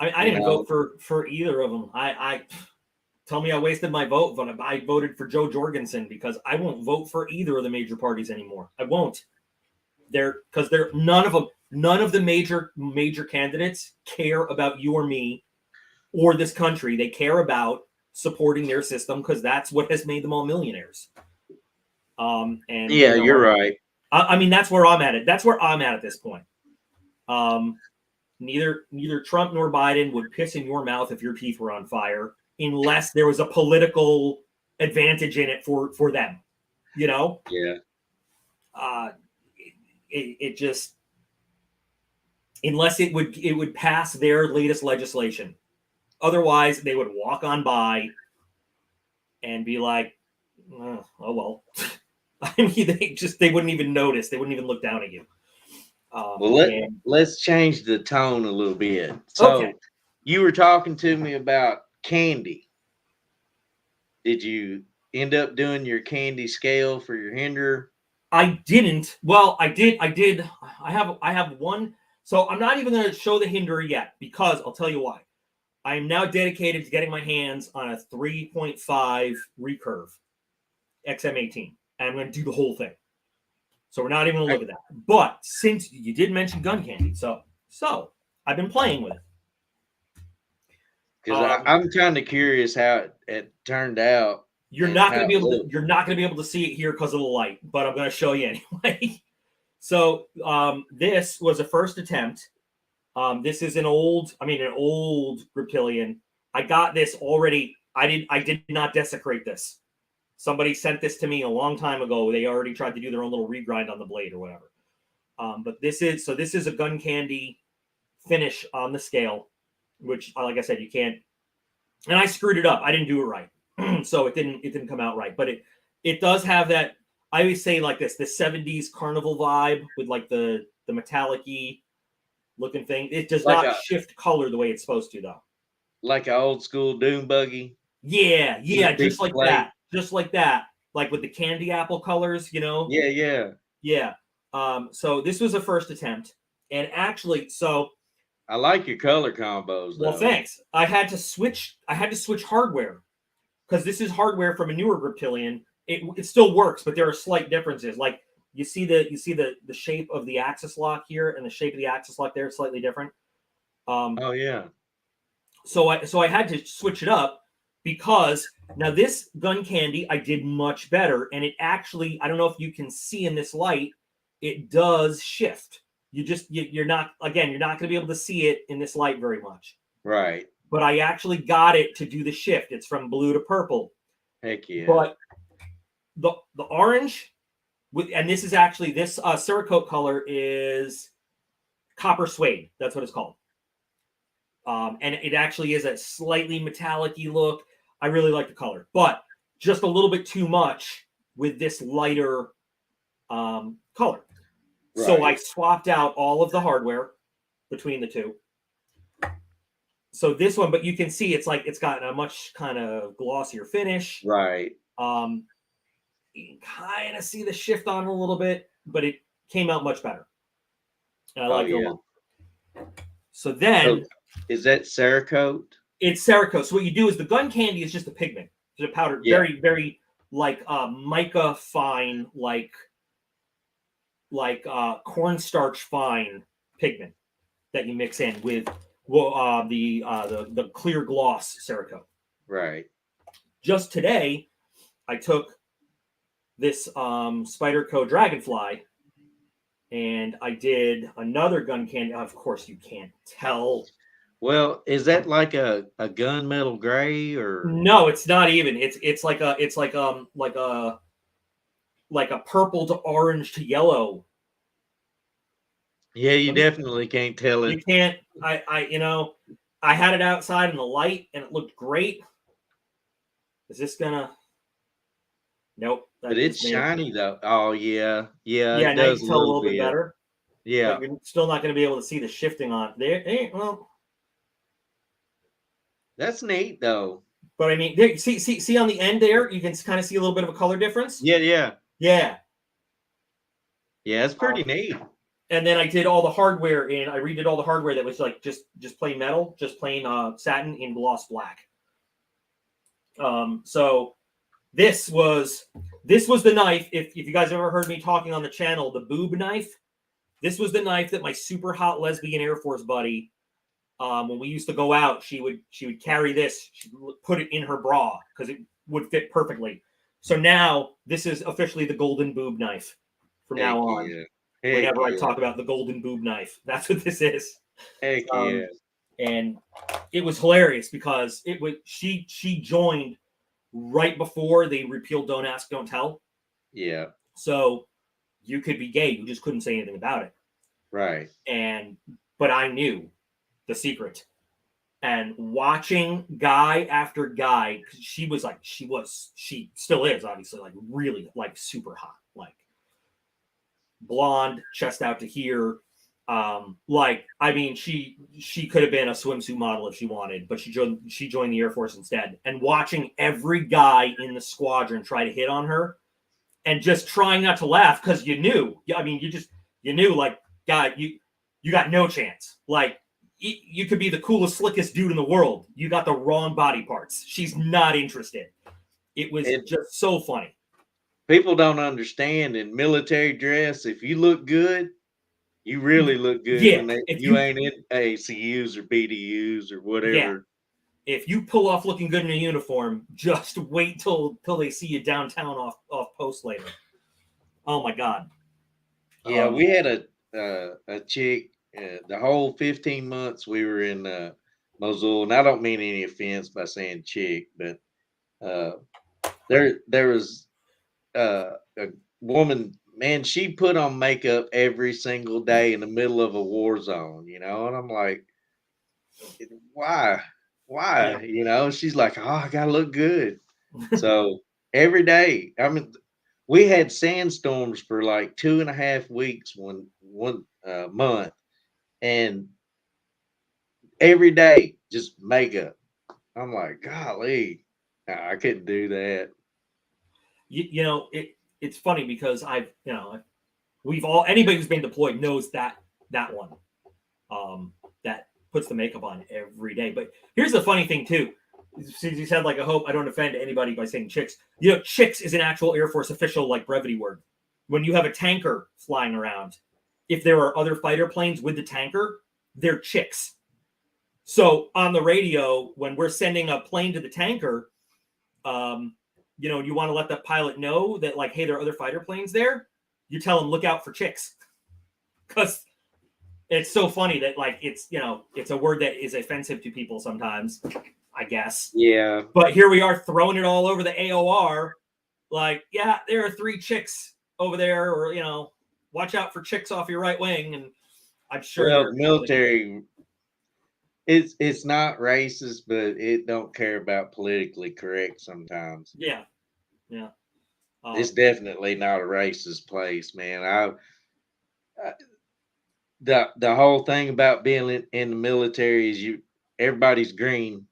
Speaker 1: I didn't vote for either of them. I tell me I wasted my vote, but I voted for Joe Jorgensen because I won't vote for either of the major parties anymore. I won't. Because none of the major candidates care about you or me or this country. They care about supporting their system because that's what has made them all millionaires. And
Speaker 2: yeah, you're right.
Speaker 1: I mean, that's where I'm at. That's where I'm at this point. Neither Trump nor Biden would piss in your mouth if your teeth were on fire, unless there was a political advantage in it for them.
Speaker 2: Yeah.
Speaker 1: It just, unless it would pass their latest legislation. Otherwise, they would walk on by and be like, oh well. I mean, they wouldn't even notice. They wouldn't even look down at you.
Speaker 2: Well, let's change the tone a little bit. So, okay. You were talking to me about candy. Did you end up doing your candy scale for your hinder?
Speaker 1: I didn't. Well, I did. I have one. So I'm not even going to show the hinder yet because I'll tell you why. I am now dedicated to getting my hands on a 3.5 recurve XM18. And I'm going to do the whole thing. So we're not even going to look at that. But since you did mention gun candy, so I've been playing with it.
Speaker 2: Because I'm kind of curious how it turned out.
Speaker 1: You're not going to be able to see it here because of the light, but I'm going to show you anyway. So this was a first attempt. This is an old Griptilian. I got this already. I did not desecrate this. Somebody sent this to me a long time ago. They already tried to do their own little regrind on the blade or whatever. But this is a gun candy finish on the scale, which, like I said, you can't. And I screwed it up. I didn't do it right, so it didn't come out right. But it does have that. I always say like this: the '70s carnival vibe with like the metallic-y looking thing. It does like not shift color the way it's supposed to, though.
Speaker 2: Like an old school dune buggy.
Speaker 1: Yeah, just like that. Just like that, like with the candy apple colors, Yeah. So this was a first attempt, and actually,
Speaker 2: I like your color combos.
Speaker 1: Well, thanks. I had to switch hardware because this is hardware from a newer Griptilian. It still works, but there are slight differences. Like you see the shape of the axis lock here and the shape of the axis lock there is slightly different.
Speaker 2: Oh yeah.
Speaker 1: So I had to switch it up. Because now this gun candy, I did much better. And it actually, I don't know if you can see in this light, it does shift. You're not going to be able to see it in this light very much.
Speaker 2: Right.
Speaker 1: But I actually got it to do the shift. It's from blue to purple.
Speaker 2: Heck yeah.
Speaker 1: But the orange, and this is actually, this Cerakote color is copper suede. That's what it's called. And it actually is a slightly metallic-y look. I really like the color, but just a little bit too much with this lighter color. Right. So I swapped out all of the hardware between the two. So this one, but you can see it's gotten a much kind of glossier finish.
Speaker 2: Right.
Speaker 1: You can kind of see the shift on a little bit, but it came out much better. And I like it a lot. So then...
Speaker 2: is that Cerakote?
Speaker 1: It's Cerakote. So what you do is the gun candy is just a pigment. It's a powder, very, very like mica fine, like cornstarch fine pigment that you mix in with the clear gloss Cerakote.
Speaker 2: Right.
Speaker 1: Just today, I took this Spyderco Dragonfly, and I did another gun candy. Of course, you can't tell.
Speaker 2: Well, is that like a gunmetal gray or
Speaker 1: no? It's not even. It's like a purple to orange to yellow.
Speaker 2: Yeah, you definitely can't tell it.
Speaker 1: You can't. I had it outside in the light and it looked great. Is this gonna? Nope.
Speaker 2: But it's shiny though. Oh yeah. It
Speaker 1: now
Speaker 2: does
Speaker 1: you can tell a little bit better.
Speaker 2: Yeah.
Speaker 1: But you're still not going to be able to see the shifting on there. Well,
Speaker 2: That's neat though.
Speaker 1: But I mean, there, see on the end there, you can kind of see a little bit of a color difference.
Speaker 2: Yeah, yeah.
Speaker 1: Yeah.
Speaker 2: Yeah, it's pretty neat.
Speaker 1: And then I did all the hardware in. I redid all the hardware that was like just plain metal, just plain satin in gloss black. So this was the knife. If you guys ever heard me talking on the channel, the boob knife. This was the knife that my super hot lesbian Air Force buddy, when we used to go out, she would carry this. She would put it in her bra because it would fit perfectly. So now this is officially the golden boob knife from now on.
Speaker 2: Yeah.
Speaker 1: Whenever I talk about the golden boob knife, that's what this is.
Speaker 2: Heck yeah.
Speaker 1: And it was hilarious because it was she joined right before they repealed Don't Ask, Don't Tell.
Speaker 2: Yeah.
Speaker 1: So you could be gay, you just couldn't say anything about it.
Speaker 2: Right.
Speaker 1: But I knew the secret. And watching guy after guy, she still is obviously like really like super hot, like blonde, chest out to here. Like, I mean, she could have been a swimsuit model if she wanted, but she joined the Air Force instead. And watching every guy in the squadron try to hit on her, and just trying not to laugh because you knew. I mean, you knew, like, God, you got no chance. Like, you could be the coolest, slickest dude in the world. You got the wrong body parts. She's not interested. It was just so funny.
Speaker 2: People don't understand in military dress, if you look good, you really look good
Speaker 1: Yeah,
Speaker 2: when
Speaker 1: if
Speaker 2: you ain't in ACUs or BDUs or whatever.
Speaker 1: Yeah. If you pull off looking good in a uniform, just wait till they see you downtown off post later. Oh my God.
Speaker 2: Yeah, we had a chick the whole 15 months we were in Mosul, and I don't mean any offense by saying chick, but there was a woman, man, she put on makeup every single day in the middle of a war zone, and I'm like, why?
Speaker 1: Yeah.
Speaker 2: She's like, oh, I gotta look good. So every day, I mean, we had sandstorms for like 2.5 weeks one month, and every day just makeup. I'm like, golly, nah, I couldn't do that.
Speaker 1: It's funny because we've all, anybody who's been deployed knows that one that puts the makeup on every day. But here's the funny thing too. Since you said, like, I hope I don't offend anybody by saying chicks. Chicks is an actual Air Force official, like, brevity word. When you have a tanker flying around, if there are other fighter planes with the tanker, they're chicks. So on the radio, when we're sending a plane to the tanker, you want to let the pilot know that, like, hey, there are other fighter planes there. You tell them, look out for chicks, because it's so funny that, like, it's a word that is offensive to people sometimes, I guess.
Speaker 2: Yeah.
Speaker 1: But here we are throwing it all over the AOR. Like, yeah, there are 3 chicks over there, or, watch out for chicks off your right wing. And I'm sure
Speaker 2: Well, military, it's not racist, but it don't care about politically correct sometimes.
Speaker 1: Yeah.
Speaker 2: It's definitely not a racist place, man. The whole thing about being in the military is everybody's green.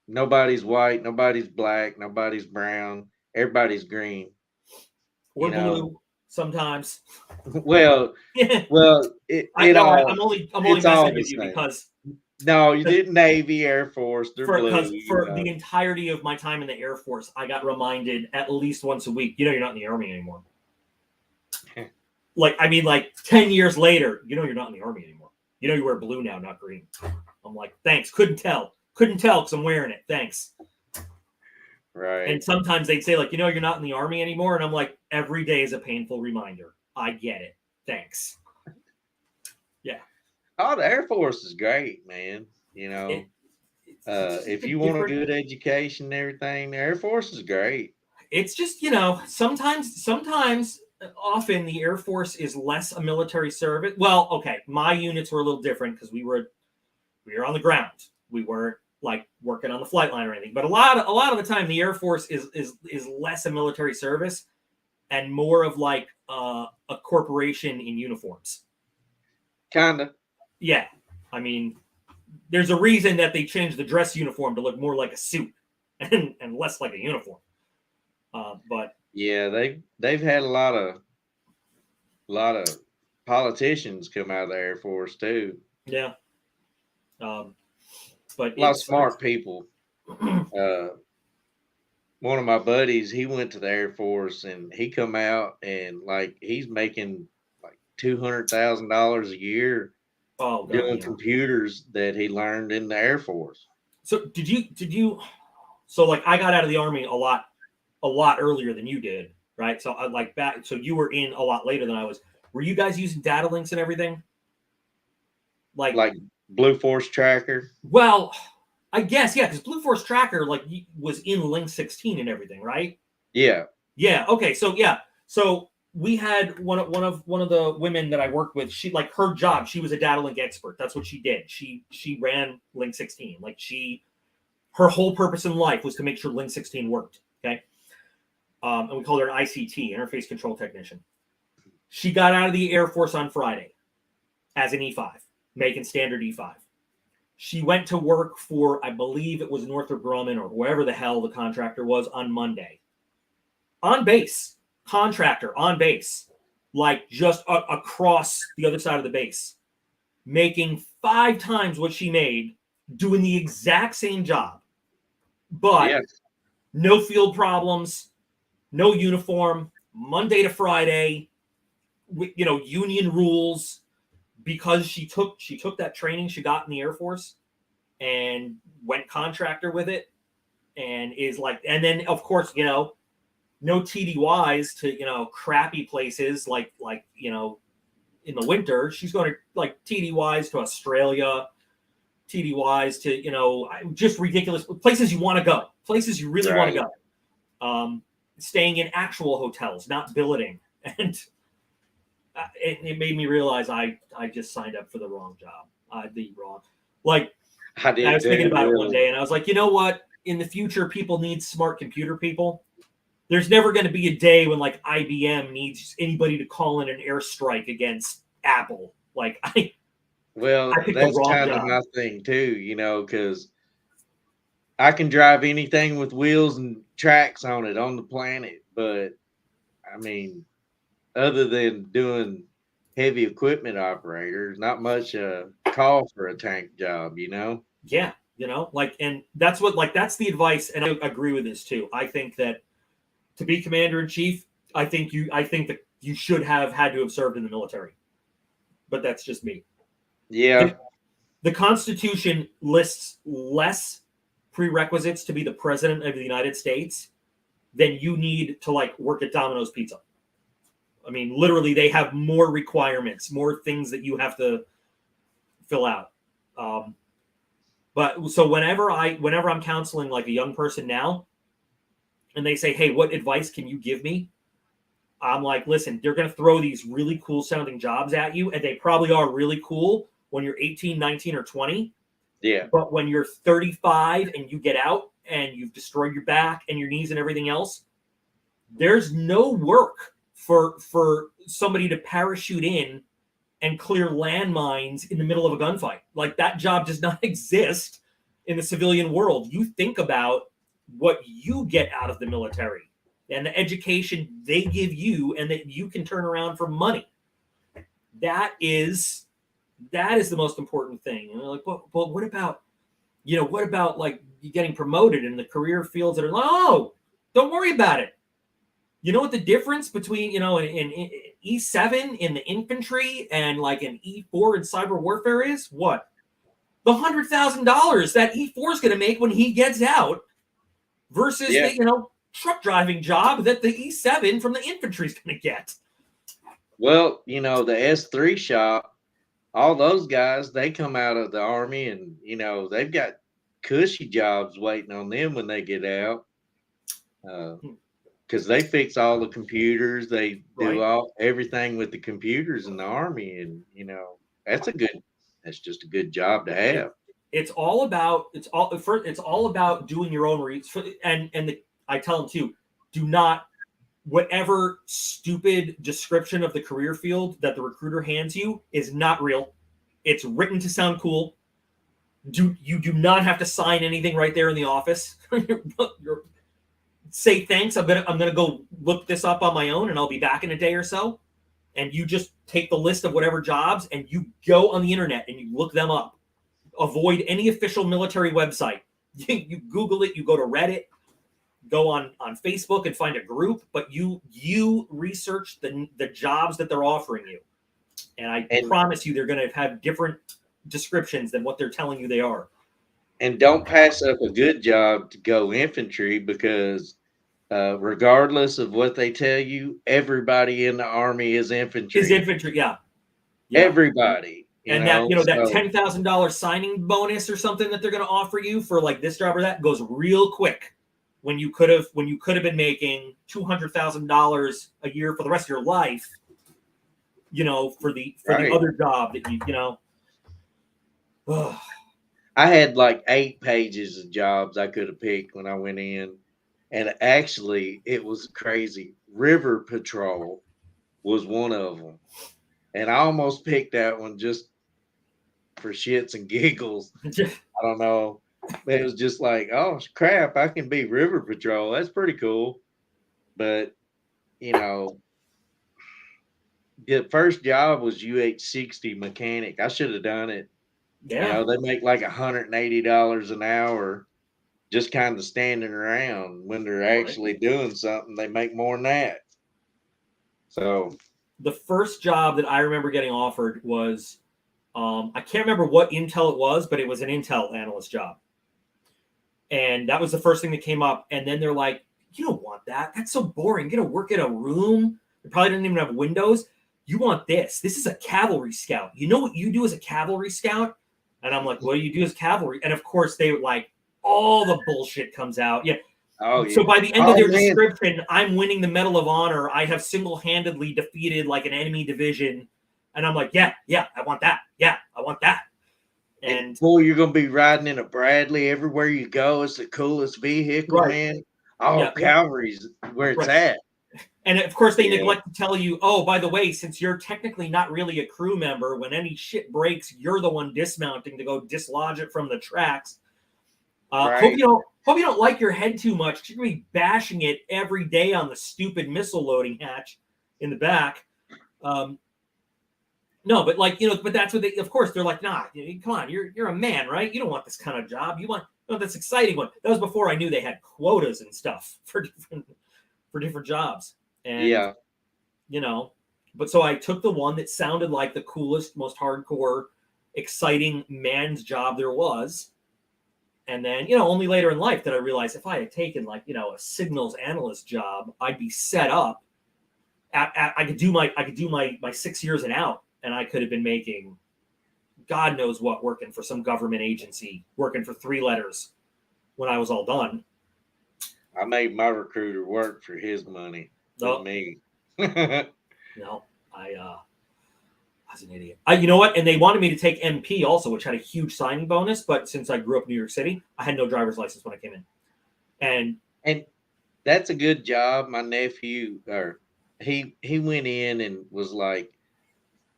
Speaker 2: Nobody's white, nobody's black, nobody's brown. Everybody's green.
Speaker 1: Or blue sometimes.
Speaker 2: Well,
Speaker 1: I know. I'm only messing with you because
Speaker 2: no, you did Navy, Air Force, they're blue.
Speaker 1: For the entirety of my time in the Air Force, I got reminded at least once a week, you're not in the Army anymore. Like, I mean, like 10 years later, you're not in the Army anymore. You wear blue now, not green. I'm like, thanks. Couldn't tell because I'm wearing it. Thanks.
Speaker 2: Right.
Speaker 1: And sometimes they'd say, like, you're not in the Army anymore. And I'm like, every day is a painful reminder. I get it. Thanks. Yeah.
Speaker 2: Oh, the Air Force is great, man. If you want a good education and everything, the Air Force is great.
Speaker 1: It's just, sometimes, often the Air Force is less a military service. Well, okay, my units were a little different because we were on the ground. We weren't, like, working on the flight line or anything. But a lot of the time, the Air Force is less a military service and more of, like, a corporation in uniforms.
Speaker 2: Kinda.
Speaker 1: Yeah, I mean, there's a reason that they changed the dress uniform to look more like a suit and less like a uniform. But
Speaker 2: yeah, they've had a lot of politicians come out of the Air Force too.
Speaker 1: yeah, but
Speaker 2: A lot of smart people. Uh, one of my buddies, he went to the Air Force and he come out and like he's making like $200,000 a year
Speaker 1: oh god,
Speaker 2: doing
Speaker 1: yeah.
Speaker 2: computers that he learned in the Air Force.
Speaker 1: So did you? So like I got out of the Army a lot earlier than you did, right? So I like back. So you were in a lot later than I was. Were you guys using data links and everything? Like,
Speaker 2: Like Blue Force Tracker.
Speaker 1: well, I guess yeah, because Blue Force Tracker like was in Link 16 and everything, right?
Speaker 2: Yeah.
Speaker 1: Yeah. Okay. So yeah. So we had one of the women that I worked with. She like her job. She was a data link expert. That's what she did. She ran Link 16. Like her whole purpose in life was to make sure Link 16 worked. Okay. And we called her an ICT, Interface Control Technician. She got out of the Air Force on Friday as an E5, making standard E5. She went to work for, I believe it was Northrop Grumman or wherever the hell the contractor was on Monday. On base, contractor on base, like just across the other side of the base, making 5 times what she made, doing the exact same job, but
Speaker 2: Yeah.
Speaker 1: no field problems, no uniform, Monday to Friday, union rules, because she took that training she got in the Air Force and went contractor with it, and is like, and then of course no TDYs to crappy places like in the winter. She's going to like TDYs to Australia, TDYs to just ridiculous places you want to go, places you really want to go. Staying in actual hotels, not billeting, and it made me realize I just signed up for the wrong job. Like
Speaker 2: I did
Speaker 1: I was thinking
Speaker 2: too,
Speaker 1: about it one
Speaker 2: really.
Speaker 1: day, and I was like, you know what? In the future, people need smart computer people. There's never going to be a day when like IBM needs anybody to call in an airstrike against Apple. Like I
Speaker 2: Well,
Speaker 1: picked the
Speaker 2: that's
Speaker 1: wrong
Speaker 2: kind of
Speaker 1: job.
Speaker 2: my thing too, because I can drive anything with wheels and tracks on it on the planet. But I mean, other than doing heavy equipment operators, not much call for a tank job,
Speaker 1: Yeah, and that's that's the advice, and I agree with this too. I think that to be commander in chief, I think that you should have had to have served in the military. But that's just me.
Speaker 2: Yeah.
Speaker 1: The Constitution lists less prerequisites to be the president of the United States than you need to like work at Domino's Pizza. I mean, literally, they have more requirements, more things that you have to fill out. But so whenever I'm counseling like a young person now, and they say, "Hey, what advice can you give me?" I'm like, "Listen, they're going to throw these really cool sounding jobs at you, and they probably are really cool when you're 18, 19, or 20.
Speaker 2: Yeah.
Speaker 1: But when you're 35 and you get out and you've destroyed your back and your knees and everything else, there's no work for somebody to parachute in and clear landmines in the middle of a gunfight. Like that job does not exist in the civilian world. You think about what you get out of the military and the education they give you and that you can turn around for money. That is the most important thing. And they're like, well, what about, like you getting promoted in the career fields that are like, oh, don't worry about it. You know what the difference between, an E7 in the infantry and like an E4 in cyber warfare is? What? The $100,000 that E4 is going to make when he gets out versus the, truck driving job that the E7 from the infantry is going to get.
Speaker 2: Well, the S3 shop, all those guys, they come out of the Army and, they've got cushy jobs waiting on them when they get out. Because they fix all the computers, they do everything with the computers in the Army, and that's just a good job to have.
Speaker 1: It's all about doing your own research, I tell them too, do not, whatever stupid description of the career field that the recruiter hands you is not real. It's written to sound cool. You do not have to sign anything right there in the office. You're, say thanks. I'm gonna go look this up on my own, and I'll be back in a day or so. And you just take the list of whatever jobs, and you go on the internet and you look them up. Avoid any official military website. You Google it. You go to Reddit. Go on Facebook and find a group. But you research the jobs that they're offering you, and I promise you, they're going to have different descriptions than what they're telling you they are.
Speaker 2: And don't pass up a good job to go infantry, because regardless of what they tell you, everybody in the Army is infantry.
Speaker 1: Yeah.
Speaker 2: Everybody.
Speaker 1: And that that $10,000 signing bonus or something that they're going to offer you for like this job or that goes real quick when you could have been making $200,000 a year for the rest of your life. For the other job that
Speaker 2: I had like 8 pages of jobs I could have picked when I went in. And actually, it was crazy. River Patrol was one of them. And I almost picked that one just for shits and giggles. I don't know. It was just like, oh, crap, I can be River Patrol. That's pretty cool. But, the first job was UH-60 mechanic. I should have done it.
Speaker 1: Yeah.
Speaker 2: They make like $180 an hour just kind of standing around. When they're actually doing something, they make more than that. So
Speaker 1: the first job that I remember getting offered was, I can't remember what Intel it was, but it was an Intel analyst job. And that was the first thing that came up. And then they're like, you don't want that. That's so boring. You're going to work in a room. It probably doesn't even have windows. You want this. This is a cavalry scout. You know what you do as a cavalry scout? And I'm like, what do you do as cavalry? And of course, they would like, all the bullshit comes out. Yeah.
Speaker 2: Oh, yeah.
Speaker 1: So by the end of their description, I'm winning the Medal of Honor. I have single-handedly defeated like an enemy division. And I'm like, yeah, I want that. Yeah, I want that. And
Speaker 2: boy, you're going to be riding in a Bradley everywhere you go. It's the coolest vehicle, man. Oh, cavalry's where it's at.
Speaker 1: And of course, they neglect to tell you, oh, by the way, since you're technically not really a crew member, when any shit breaks, you're the one dismounting to go dislodge it from the tracks. Hope you don't like your head too much. You're going to be bashing it every day on the stupid missile loading hatch in the back. No, but but that's what of course they're like, nah, come on, you're a man, right? You don't want this kind of job. You want this exciting one. That was before I knew they had quotas and stuff for different jobs. And but so I took the one that sounded like the coolest, most hardcore, exciting man's job there was. And then, only later in life did I realize if I had taken a signals analyst job, I'd be set up. I could do my 6 years and out, and I could have been making God knows what, working for some government agency, working for 3 letters when I was all done.
Speaker 2: I made my recruiter work for his money. Not me.
Speaker 1: No, I was an idiot. You know what? And they wanted me to take MP also, which had a huge signing bonus. But since I grew up in New York City, I had no driver's license when I came in. And
Speaker 2: that's a good job. My nephew, he went in and was like,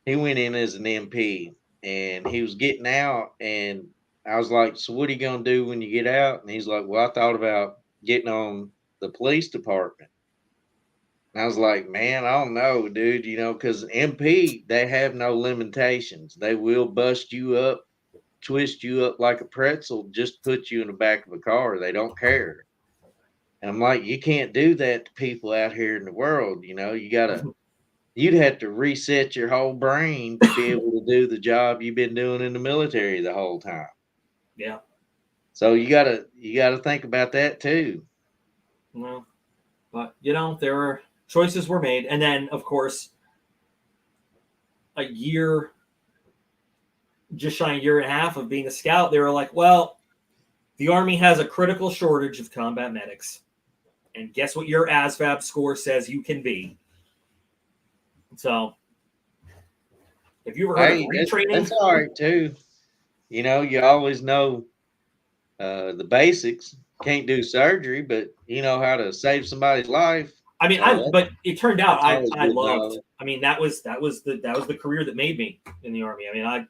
Speaker 2: he went in as an MP, and he was getting out. And I was like, so what are you going to do when you get out? And he's like, well, I thought about getting on the police department. And I was like, man, I don't know, dude, because MP, they have no limitations. They will bust you up, twist you up like a pretzel, just put you in the back of a car. They don't care. And I'm like, you can't do that to people out here in the world. You'd have to reset your whole brain to be able to do the job you've been doing in the military the whole time.
Speaker 1: Yeah.
Speaker 2: So you gotta think about that too.
Speaker 1: Well, but there were choices were made, and then of course, just shy a year and a half of being a scout, they were like, well, the Army has a critical shortage of combat medics, and guess what your ASVAB score says you can be. So, have you ever heard of retraining?
Speaker 2: That's all right too. You always know the basics. Can't do surgery, but you know how to save somebody's life.
Speaker 1: I mean, but it turned out I loved. That was the career that made me in the Army. I mean,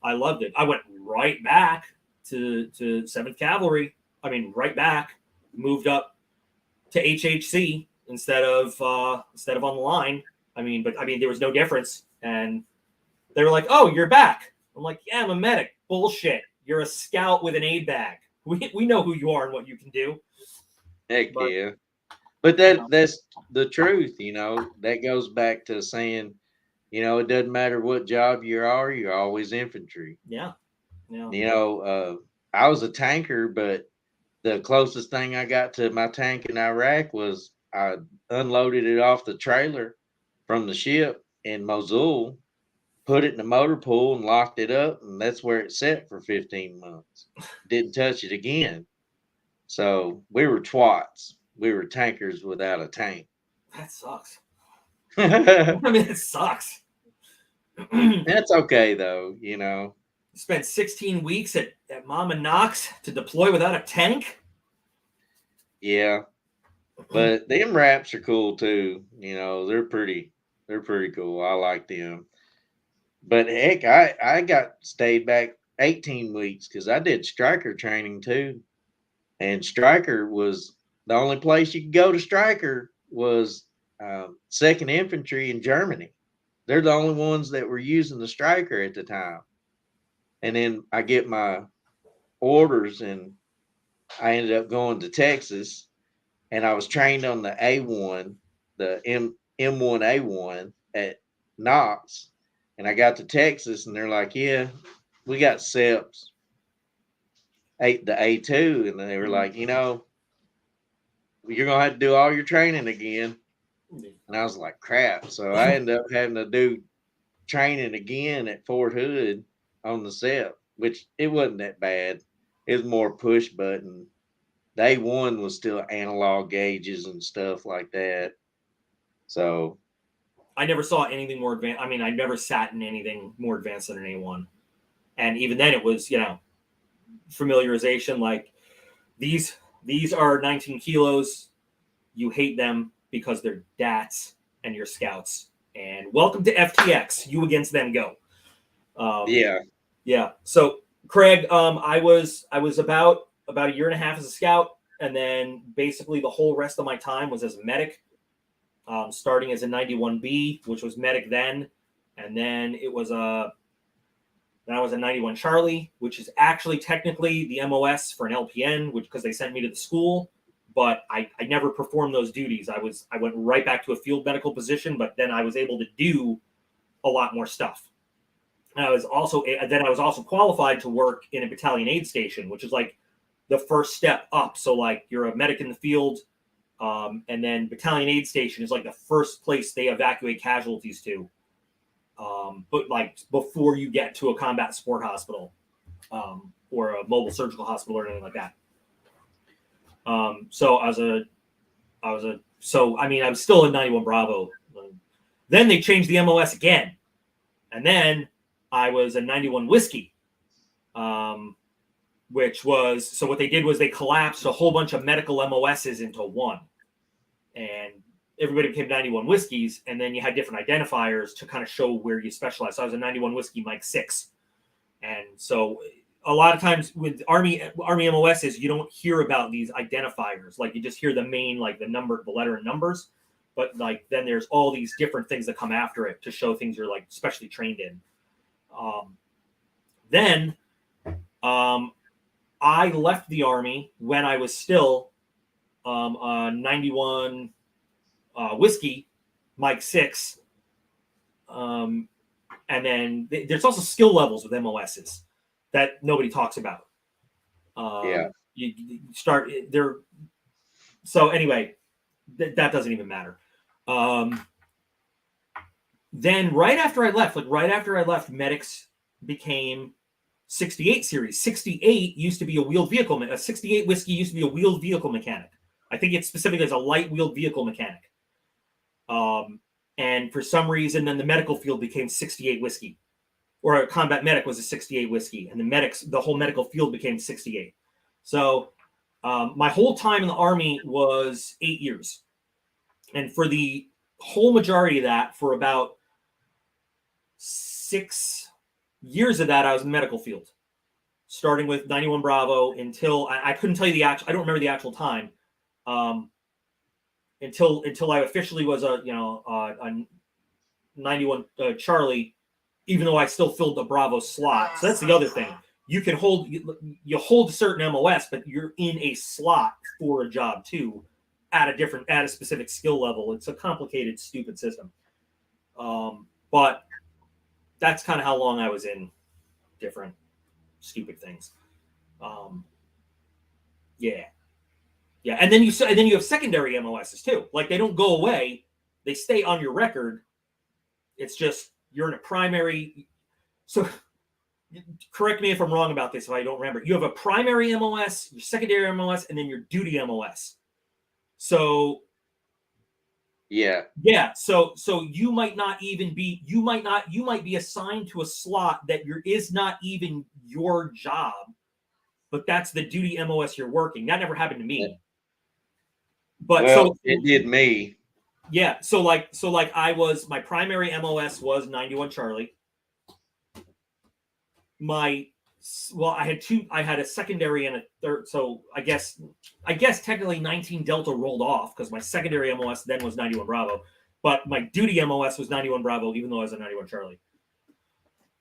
Speaker 1: I loved it. I went right back to 7th Cavalry. I mean, right back, moved up to HHC instead of on the line. I mean, there was no difference. And they were like, "Oh, you're back." I'm like, "Yeah, I'm a medic." Bullshit. You're a scout with an aid bag. We know who you are and what you can do.
Speaker 2: Heck
Speaker 1: But
Speaker 2: yeah. But that's the truth, that goes back to saying, it doesn't matter what job you are, you're always infantry.
Speaker 1: yeah.
Speaker 2: I was a tanker, but the closest thing I got to my tank in Iraq was I unloaded it off the trailer from the ship in Mosul, put it in the motor pool and locked it up, and that's where it sat for 15 months. Didn't touch it again. So we were twats. We were tankers without a tank.
Speaker 1: That sucks.
Speaker 2: That's
Speaker 1: I mean, it sucks.
Speaker 2: okay though,
Speaker 1: Spent 16 weeks at Mama Knox to deploy without a tank.
Speaker 2: Yeah. But them wraps are cool too. They're pretty cool. I like them. But heck, I stayed back 18 weeks because I did striker training too. And striker was the only place you could go to striker was 2nd Infantry in Germany. They're the only ones that were using the striker at the time. And then I get my orders and I ended up going to Texas and I was trained on the A1, the M1A1 at Knox. And I got to Texas and they're like, "Yeah, we got SEPs, the A2." And they were like, "You're going to have to do all your training again." And I was like, "Crap." So I ended up having to do training again at Fort Hood on the SEP, which it wasn't that bad. It was more push button. The A1 was still analog gauges and stuff like that. So
Speaker 1: I never saw anything more advanced. I mean, I never sat in anything more advanced than an A1. And even then it was, familiarization. Like these are 19 kilos. You hate them because they're DATs and you're scouts. And welcome to FTX. You against them, go.
Speaker 2: yeah.
Speaker 1: Yeah. So Craig, I was about a year and a half as a scout, and then basically the whole rest of my time was as a medic. Starting as a 91B, which was medic then, and then I was a 91 Charlie, which is actually technically the MOS for an LPN, which because they sent me to the school, but I never performed those duties. I went right back to a field medical position, but then I was able to do a lot more stuff. And I was also qualified to work in a battalion aid station, which is like the first step up. So like you're a medic in the field. And then battalion aid station is like the first place they evacuate casualties to. But like before you get to a combat support hospital or a mobile surgical hospital or anything like that. So I was still in 91 Bravo. Then they changed the MOS again. And then I was a 91 Whiskey. Which was, so what they did was they collapsed a whole bunch of medical MOSs into one. And everybody became 91 Whiskeys, and then you had different identifiers to kind of show where you specialize. So I was a 91 Whiskey Mike 6. And so a lot of times with Army MOSs, you don't hear about these identifiers. Like you just hear the main, like the letter and numbers. But like then there's all these different things that come after it to show things you're like specially trained in. Then I left the Army when I was still a 91 Whiskey, Mike 6. And then there's also skill levels with MOSs that nobody talks about. You start there. So anyway, that doesn't even matter. Then right after I left, medics became 68 series. 68 used to be a wheeled vehicle. A 68 Whiskey used to be a wheeled vehicle mechanic. I think it's specifically as a light wheeled vehicle mechanic. And for some reason, then the medical field became 68 Whiskey, or a combat medic was a 68 Whiskey, and the whole medical field became 68. So my whole time in the Army was 8 years. And for the whole majority of that, for about 6 years of that, I was in the medical field. starting with 91 Bravo until I couldn't tell you the actual. I don't remember the actual time. Until I officially was a 91 Charlie, even though I still filled the Bravo slot. So that's the other thing. You can hold you hold a certain MOS, but you're in a slot for a job too, at a specific skill level. It's a complicated, stupid system. But that's kind of how long I was in different stupid things. Yeah, and then you have secondary MOSs too. Like they don't go away; they stay on your record. It's just you're in a primary. So correct me if I'm wrong about this if I don't remember. You have a primary MOS, your secondary MOS, and then your duty MOS. So
Speaker 2: yeah.
Speaker 1: So you might not even be you might be assigned to a slot that is not even your job, but that's the duty MOS you're working. That never happened to me.
Speaker 2: Yeah.
Speaker 1: But
Speaker 2: well, it did me.
Speaker 1: Yeah, so my primary MOS was 91 Charlie. I had a secondary and a third, so I guess technically 19 Delta rolled off because my secondary MOS then was 91 Bravo, but my duty MOS was 91 Bravo, even though I was a 91 Charlie.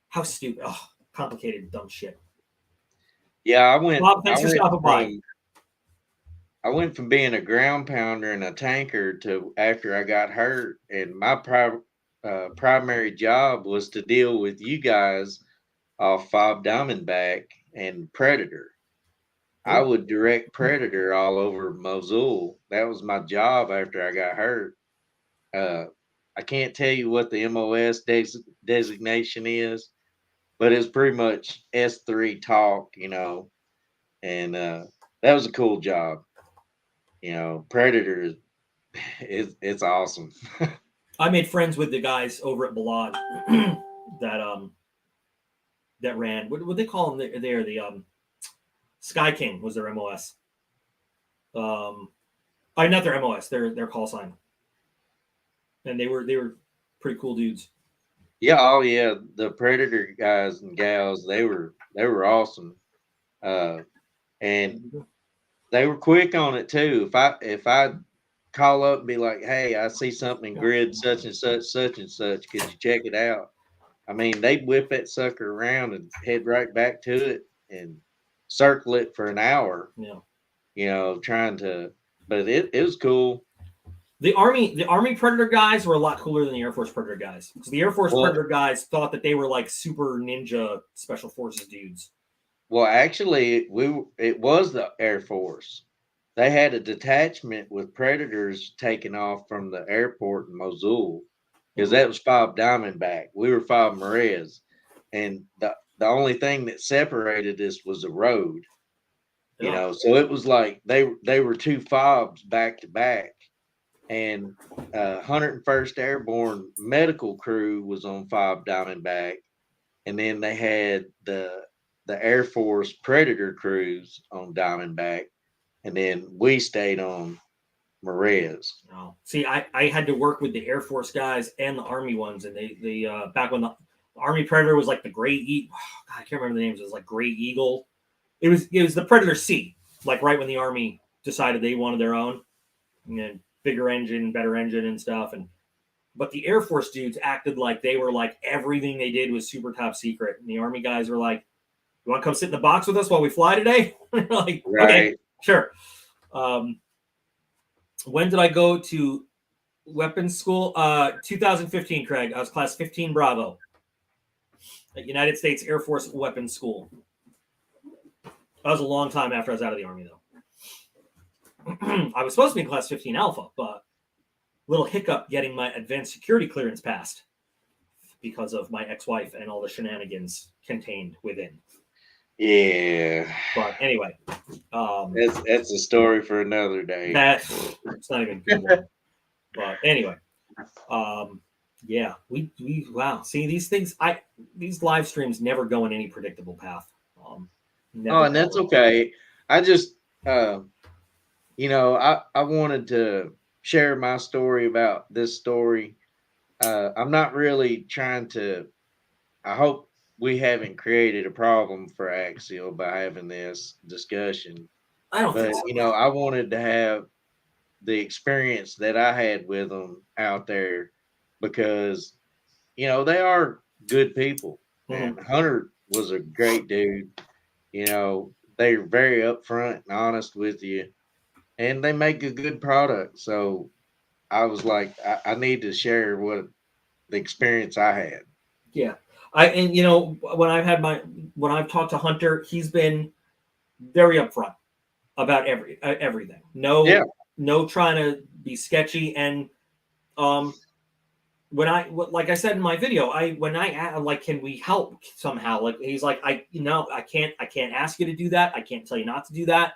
Speaker 1: How stupid. Oh, complicated, dumb shit.
Speaker 2: Yeah, I went.
Speaker 1: Bob, thanks for stopping by.
Speaker 2: I went from being a ground pounder and a tanker to after I got hurt, and my primary job was to deal with you guys off 5 Diamondback and Predator. I would direct Predator all over Mosul. That was my job after I got hurt. I can't tell you what the MOS designation is, but it's pretty much S3 talk, and that was a cool job. Predator it's awesome.
Speaker 1: I made friends with the guys over at Balad that ran. What they call them there? The Sky King was their MOS. Not their MOS, their call sign. And they were pretty cool dudes.
Speaker 2: Yeah, oh yeah, the Predator guys and gals, they were awesome. And they were quick on it too. If I call up and be like, "Hey, I see something in grid such and such, could you check it out?" I mean, they'd whip that sucker around and head right back to it and circle it for an hour.
Speaker 1: Yeah.
Speaker 2: Trying to, but it was cool.
Speaker 1: The Army Predator guys were a lot cooler than the Air Force Predator guys. Because the Air Force Predator guys thought that they were like super ninja special forces dudes.
Speaker 2: Well, actually, it was the Air Force. They had a detachment with Predators taking off from the airport in Mosul because that was 5 Diamondback. We were 5 Marez, and the only thing that separated us was the road. So it was like they were 2 FOBs back to back, and 101st Airborne Medical Crew was on 5 Diamondback, and then they had the Air Force Predator crews on Diamondback, and then we stayed on Marez.
Speaker 1: Oh. See, I had to work with the Air Force guys and the Army ones, and they back when the Army Predator was like the Gray Eagle. Oh, I can't remember the names. It was like Gray Eagle. It was the Predator C, like right when the Army decided they wanted their own, and then bigger engine, better engine, and stuff. But the Air Force dudes acted like they were like everything they did was super top secret, and the Army guys were like, "You want to come sit in the box with us while we fly today?" Like, right. Okay, sure. When did I go to weapons school? 2015, Craig. I was class 15 Bravo at United States Air Force Weapons School. That was a long time after I was out of the Army, though. I was supposed to be in class 15 Alpha, but little hiccup getting my advanced security clearance passed because of my ex-wife and all the shenanigans contained within.
Speaker 2: Yeah.
Speaker 1: But anyway.
Speaker 2: That's a story for another day.
Speaker 1: It's not even good. But anyway. Yeah. We wow. See, these things, these live streams never go in any predictable path.
Speaker 2: And that's okay. I just I wanted to share my story about this story. I'm not really trying to, I hope we haven't created a problem for Axial by having this discussion.
Speaker 1: I don't think
Speaker 2: But
Speaker 1: so.
Speaker 2: I wanted to have the experience that I had with them out there because they are good people,
Speaker 1: Mhm.
Speaker 2: and Hunter was a great dude. They're very upfront and honest with you, and they make a good product. So I was like, I need to share what the experience I had.
Speaker 1: Yeah. And when I've talked to Hunter, he's been very upfront about everything.
Speaker 2: Yeah,
Speaker 1: No trying to be sketchy. And um, like I said in my video, when I like, can we help somehow? Like he's like, I can't ask you to do that. I can't tell you not to do that.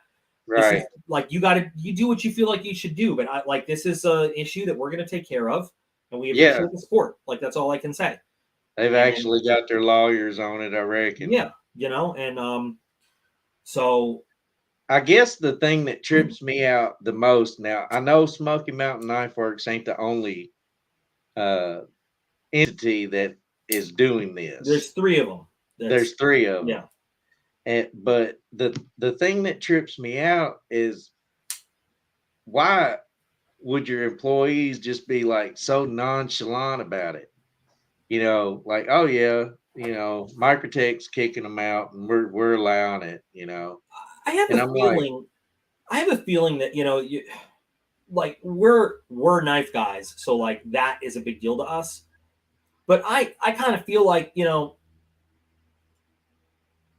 Speaker 1: This is
Speaker 2: right.
Speaker 1: like you do what you feel like you should do. But this is an issue that we're going to take care of, and we
Speaker 2: Yeah,
Speaker 1: appreciate the support. Like that's all I can say.
Speaker 2: they've
Speaker 1: And
Speaker 2: actually got their lawyers on it, I reckon.
Speaker 1: yeah, and so
Speaker 2: I guess the thing that trips me out the most now, I know Smoky Mountain Knife Works ain't the only uh, entity that is doing this.
Speaker 1: there's three of them.
Speaker 2: There's
Speaker 1: That's
Speaker 2: three of
Speaker 1: yeah.
Speaker 2: them. But the thing that trips me out is why would your employees just be like so nonchalant about it? Like, oh yeah, Microtech's kicking them out and we're allowing it.
Speaker 1: I have
Speaker 2: And
Speaker 1: a
Speaker 2: I'm like,
Speaker 1: feeling. I have a feeling that like we're knife guys, so like that is a big deal to us. But I kind of feel like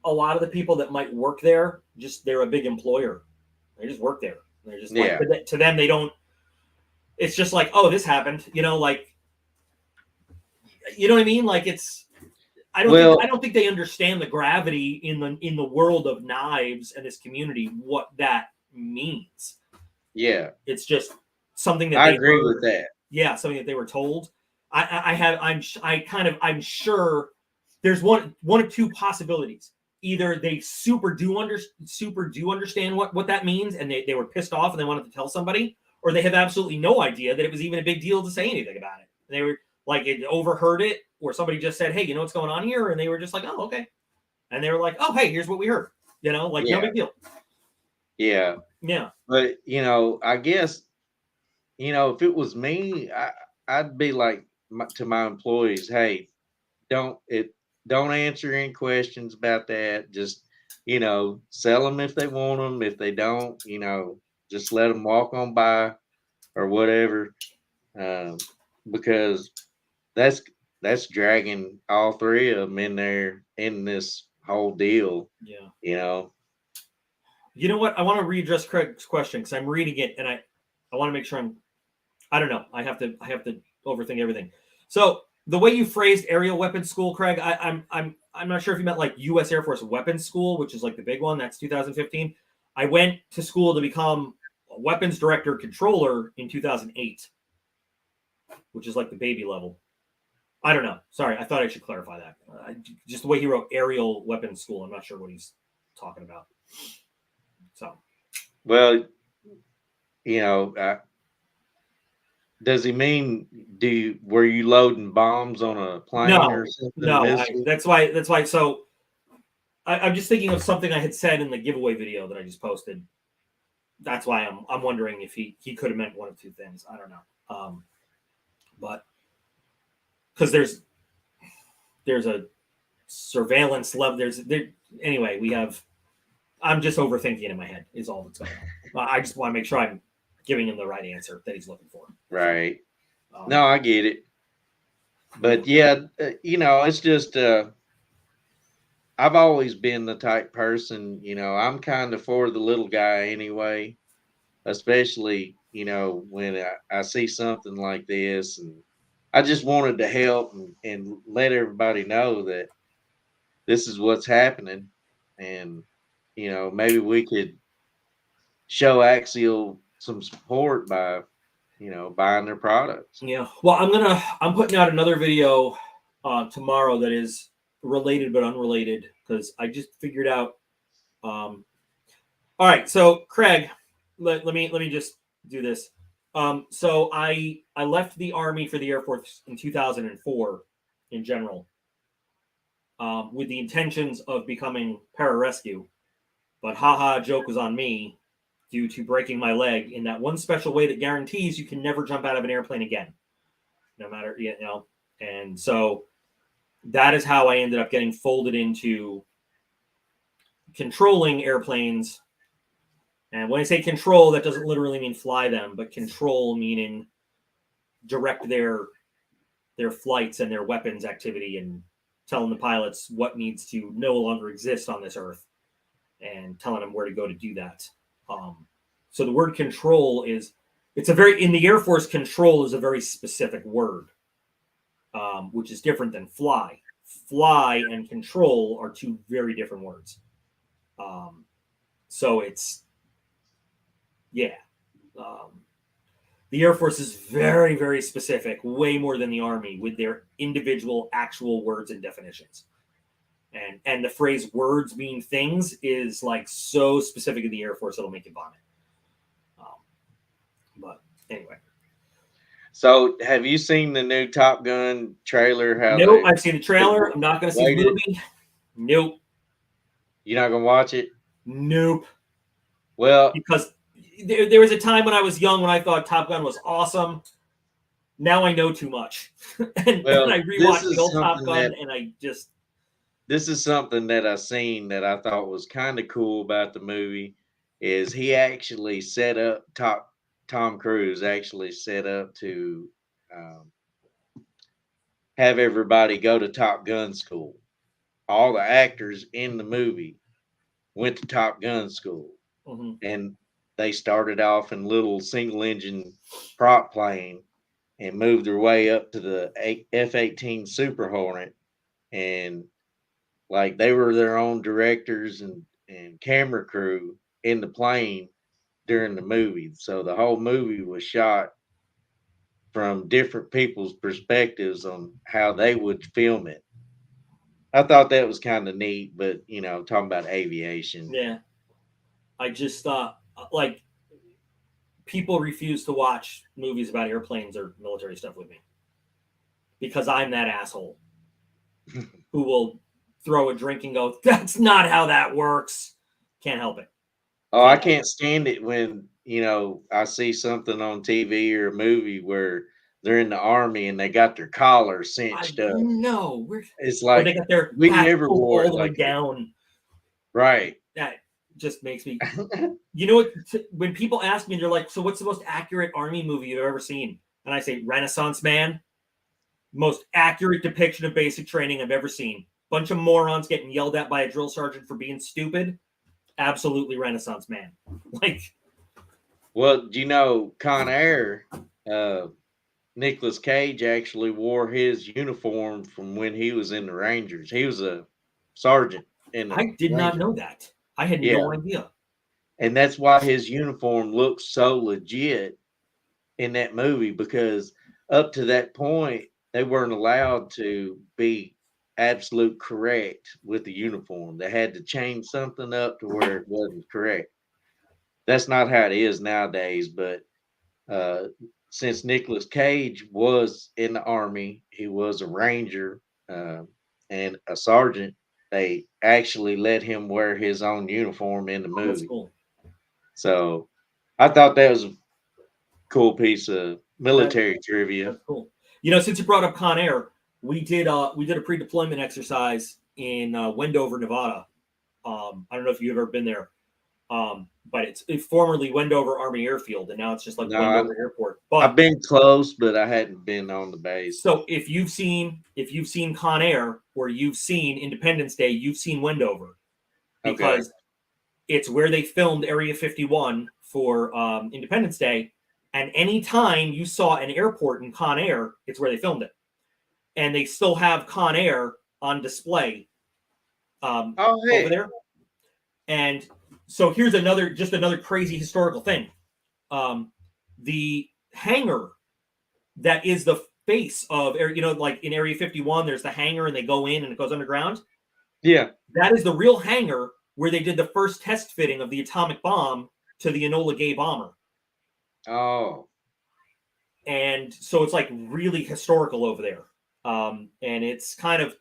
Speaker 1: a lot of the people that might work there, just they're a big employer. They just work there. They're just like
Speaker 2: yeah,
Speaker 1: to them they don't. It's just like, oh, this happened. Like you know what I mean. Like it's I
Speaker 2: well,
Speaker 1: don't think they understand the gravity in the world of knives and this community, what that means.
Speaker 2: yeah,
Speaker 1: It's just something that
Speaker 2: I
Speaker 1: they
Speaker 2: agree with
Speaker 1: heard.
Speaker 2: that.
Speaker 1: Yeah, something that they were told. I'm sure there's one of two possibilities. Either they super do understand what that means, and they were pissed off and they wanted to tell somebody, or they have absolutely no idea that it was even a big deal to say anything about it. And they were like, it overheard it, or somebody just said, "Hey, you know what's going on here?" And they were just like, "Oh, okay." And they were like, "Oh, hey, here's what we heard." Like no
Speaker 2: Yeah,
Speaker 1: big deal.
Speaker 2: yeah.
Speaker 1: Yeah,
Speaker 2: But I guess if it was me, I'd be like to my employees, hey, don't it don't answer any questions about that. Just sell them if they want them. If they don't, just let them walk on by or whatever. Um, because that's that's dragging all three of them in there in this whole deal.
Speaker 1: yeah.
Speaker 2: You know,
Speaker 1: You know what? I want to readdress Craig's question because I'm reading it and I want to make sure I don't know. I have to overthink everything. So the way you phrased aerial weapons school, Craig, I'm not sure if you meant like U.S. Air Force Weapons School, which is like the big one. That's 2015. I went to school to become a weapons director controller in 2008, which is like the baby level. I don't know. Sorry, I thought I should clarify that. Just the way he wrote aerial weapons school, I'm not sure what he's talking about. So
Speaker 2: well, you know, uh, does he mean were you loading bombs on a plane or
Speaker 1: no,
Speaker 2: something,
Speaker 1: no,
Speaker 2: missile?
Speaker 1: that's why. So I'm just thinking of something I had said in the giveaway video that I just posted. That's why I'm wondering if he could have meant one of two things. I don't know. But because there's a surveillance level. Anyway. We have. I'm just overthinking in my head. Is all that's going on. I just want to make sure I'm giving him the right answer that he's looking for.
Speaker 2: Right.
Speaker 1: Um,
Speaker 2: No, I get it.
Speaker 1: yeah.
Speaker 2: But yeah, it's just I've always been the type person, I'm kind of for the little guy anyway, especially, when I see something like this, and I just wanted to help and let everybody know that this is what's happening. And, maybe we could show Axial some support by, buying their products.
Speaker 1: Yeah. Well, I'm putting out another video tomorrow that is related but unrelated because I just figured out. All right. So Craig, let me just do this. So I left the Army for the Air Force in 2004 in general. with the intentions of becoming pararescue. But haha, joke was on me due to breaking my leg in that one special way that guarantees you can never jump out of an airplane again, no matter, you know. And so that is how I ended up getting folded into controlling airplanes. And when I say control, that doesn't literally mean fly them, but control meaning direct their flights and their weapons activity and telling the pilots what needs to no longer exist on this earth and telling them where to go to do that. So the word control is, it's a very, in the Air Force, control is a very specific word, which is different than fly. Fly and control are two very different words. So it's, yeah. The Air Force is very, very specific, way more than the Army, with their individual actual words and definitions. And the phrase words mean things is like so specific in the Air Force it'll make you vomit. But anyway.
Speaker 2: So, have you seen the new Top Gun trailer?
Speaker 1: Nope, I've seen the trailer. I'm not going to see the movie. Nope.
Speaker 2: You're not going to watch it?
Speaker 1: Nope.
Speaker 2: Well,
Speaker 1: because there was a time when I was young when I thought Top Gun was awesome. Now I know too much. and I rewatched the old Top Gun and I just...
Speaker 2: This is something that I seen that I thought was kind of cool about the movie, is he actually set up, Tom Cruise actually set up to have everybody go to Top Gun school. All the actors in the movie went to Top Gun school.
Speaker 1: Mm-hmm.
Speaker 2: And they started off in little single engine prop plane and moved their way up to the F-18 Super Hornet. And like they were their own directors and camera crew in the plane during the movie. So the whole movie was shot from different people's perspectives on how they would film it. I thought that was kind of neat, but you know, talking about aviation.
Speaker 1: Yeah. I just thought, like, people refuse to watch movies about airplanes or military stuff with me because I'm that asshole who will throw a drink and go, that's not how that works. Can't help it.
Speaker 2: Oh, I can't stand it when, you know, I see something on TV or a movie where they're in the Army and they got their collar cinched up.
Speaker 1: No,
Speaker 2: it's like,
Speaker 1: they got their
Speaker 2: we
Speaker 1: hat
Speaker 2: never
Speaker 1: pulled
Speaker 2: wore
Speaker 1: all
Speaker 2: it
Speaker 1: the way
Speaker 2: like
Speaker 1: down.
Speaker 2: Right.
Speaker 1: That just makes me... You know what? When people ask me, they're like, so what's the most accurate Army movie you've ever seen? And I say, Renaissance Man. Most accurate depiction of basic training I've ever seen. Bunch of morons getting yelled at by a drill sergeant for being stupid. Absolutely Renaissance Man. Like,
Speaker 2: well, do you know Con Air, Nicolas Cage actually wore his uniform from when he was in the Rangers. He was a sergeant in the
Speaker 1: I did not know that. I had no idea.
Speaker 2: And that's why his uniform looks so legit in that movie, because up to that point, they weren't allowed to be absolute correct with the uniform. They had to change something up to where it wasn't correct. That's not how it is nowadays, but since Nicolas Cage was in the Army, he was a Ranger and a sergeant, they actually let him wear his own uniform in the movie.
Speaker 1: That's cool.
Speaker 2: So I thought that was a cool piece of military trivia.
Speaker 1: That's cool. You know, since you brought up Con Air, we did a pre-deployment exercise in Wendover, Nevada. I don't know if you've ever been there, but it's formerly Wendover Army Airfield, and now it's just like Wendover Airport. But
Speaker 2: I've been close, but I hadn't been on the base.
Speaker 1: So if you've seen Con Air or you've seen Independence Day, you've seen Wendover, because it's where they filmed Area 51 for Independence Day. And anytime you saw an airport in Con Air, it's where they filmed it. And they still have Con Air on display over there. And so here's another crazy historical thing. The hangar that is the face of, you know, like in Area 51, there's the hangar and they go in and it goes underground.
Speaker 2: Yeah.
Speaker 1: That is the real hangar where they did the first test fitting of the atomic bomb to the Enola Gay bomber.
Speaker 2: Oh.
Speaker 1: And so it's like really historical over there. And it's kind of,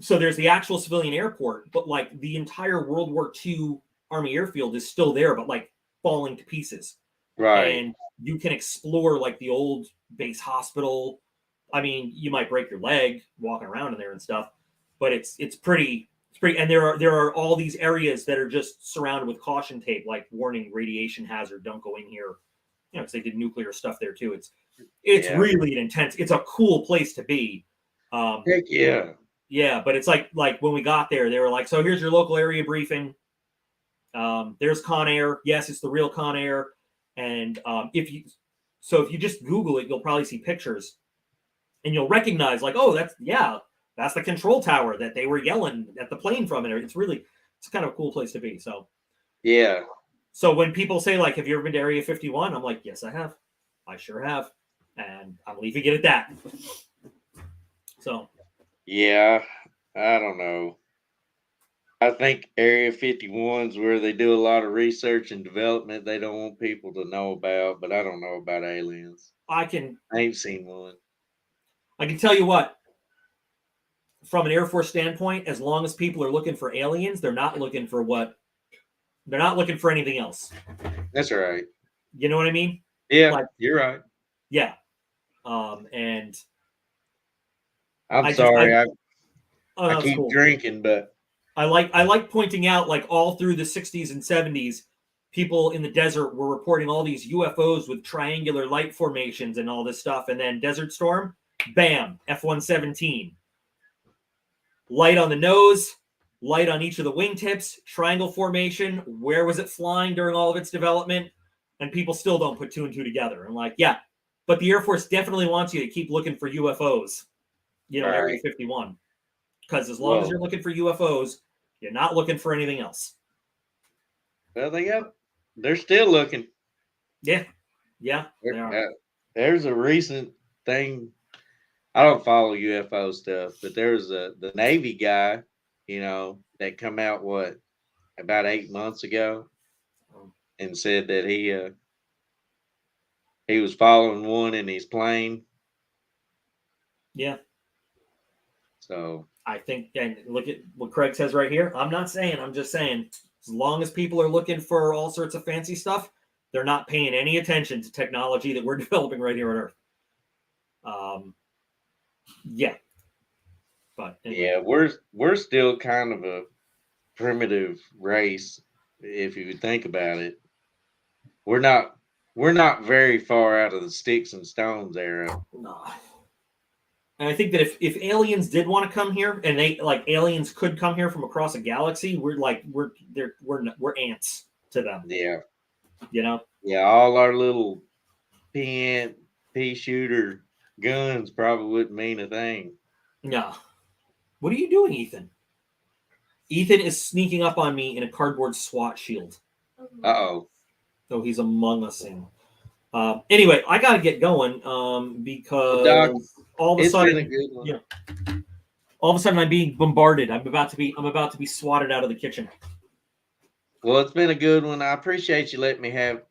Speaker 1: So there's the actual civilian airport, but like the entire World War II Army airfield is still there, but like falling to pieces.
Speaker 2: Right.
Speaker 1: And you can explore like the old base hospital. I mean, you might break your leg walking around in there and stuff, but it's pretty, and there are all these areas that are just surrounded with caution tape, like warning, radiation hazard, don't go in here. You know, because they did nuclear stuff there too. It's
Speaker 2: Yeah.
Speaker 1: really intense. It's a cool place to be.
Speaker 2: Heck yeah.
Speaker 1: Yeah, but it's like when we got there, they were like, so here's your local area briefing. There's Con Air. Yes, it's the real Con Air. And if you just Google it, you'll probably see pictures, and you'll recognize like, oh, that's the control tower that they were yelling at the plane from. And it's kind of a cool place to be. So
Speaker 2: yeah.
Speaker 1: So when people say like, have you ever been to Area 51? I'm like, yes, I have. I sure have, and I'm leaving it at that. So
Speaker 2: yeah, I don't know. I think Area 51's where they do a lot of research and development they don't want people to know about, but I don't know about aliens.
Speaker 1: I
Speaker 2: ain't seen one.
Speaker 1: can tell you what, from an Air Force standpoint, as long as people are looking for aliens, they're not looking for anything else.
Speaker 2: That's right.
Speaker 1: You know what I mean?
Speaker 2: Yeah, you're right.
Speaker 1: Yeah. And
Speaker 2: I'm sorry, I keep
Speaker 1: cool.
Speaker 2: drinking, but
Speaker 1: I like pointing out, like, all through the 60s and 70s, people in the desert were reporting all these UFOs with triangular light formations and all this stuff. And then Desert Storm, bam, F-117. Light on the nose, light on each of the wingtips, triangle formation. Where was it flying during all of its development? And people still don't put two and two together. I'm like, yeah, but the Air Force definitely wants you to keep looking for UFOs, in Area 51. Because as long as you're looking for UFOs, you're not looking for anything else.
Speaker 2: Well, they're still looking.
Speaker 1: Yeah. Yeah.
Speaker 2: There's a recent thing. I don't follow UFO stuff, but there's the Navy guy, that come out about 8 months ago, and said that he was following one in his plane.
Speaker 1: Yeah.
Speaker 2: So
Speaker 1: I think, and look at what Craig says right here. I'm not saying, I'm just saying, as long as people are looking for all sorts of fancy stuff, they're not paying any attention to technology that we're developing right here on Earth. Yeah. But anyway.
Speaker 2: Yeah, we're still kind of a primitive race, if you would think about it. We're not very far out of the sticks and stones era.
Speaker 1: No. And I think that if aliens did want to come here, and aliens could come here from across a galaxy, we're ants to them.
Speaker 2: Yeah.
Speaker 1: Yeah,
Speaker 2: all our little pea shooter guns probably wouldn't mean a thing.
Speaker 1: No. What are you doing, Ethan? Ethan is sneaking up on me in a cardboard SWAT shield.
Speaker 2: Uh-oh.
Speaker 1: So he's among us. Anyway, I got to get going because
Speaker 2: Doc,
Speaker 1: all of a sudden,
Speaker 2: been a good one.
Speaker 1: All of a sudden I'm being bombarded. I'm about to be swatted out of the kitchen.
Speaker 2: Well, it's been a good one. I appreciate you letting me have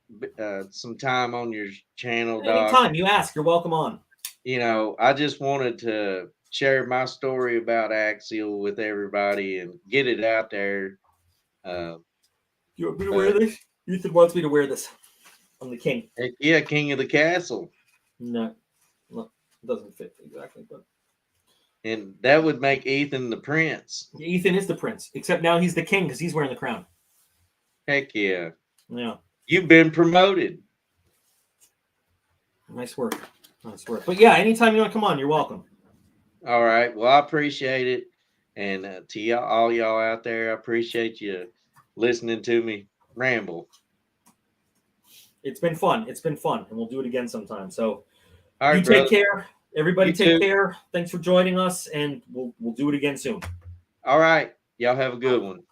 Speaker 2: some time on your channel, Doc.
Speaker 1: Anytime you ask, you're welcome on.
Speaker 2: I just wanted to share my story about Axial with everybody and get it out there.
Speaker 1: You want me to wear this? Ethan wants me to wear this. I'm the king.
Speaker 2: Heck yeah, king of the castle.
Speaker 1: No, it doesn't fit exactly, but.
Speaker 2: And that would make Ethan the prince.
Speaker 1: Ethan is the prince, except now he's the king because he's wearing the crown.
Speaker 2: Heck yeah.
Speaker 1: Yeah.
Speaker 2: You've been promoted.
Speaker 1: Nice work. But yeah, anytime you want to come on, you're welcome.
Speaker 2: All right. Well, I appreciate it. And to all y'all out there, I appreciate you listening to me ramble.
Speaker 1: It's been fun. And we'll do it again sometime. So
Speaker 2: all right,
Speaker 1: you take care. Everybody take care. Thanks for joining us, and we'll do it again soon.
Speaker 2: All right. Y'all have a good one.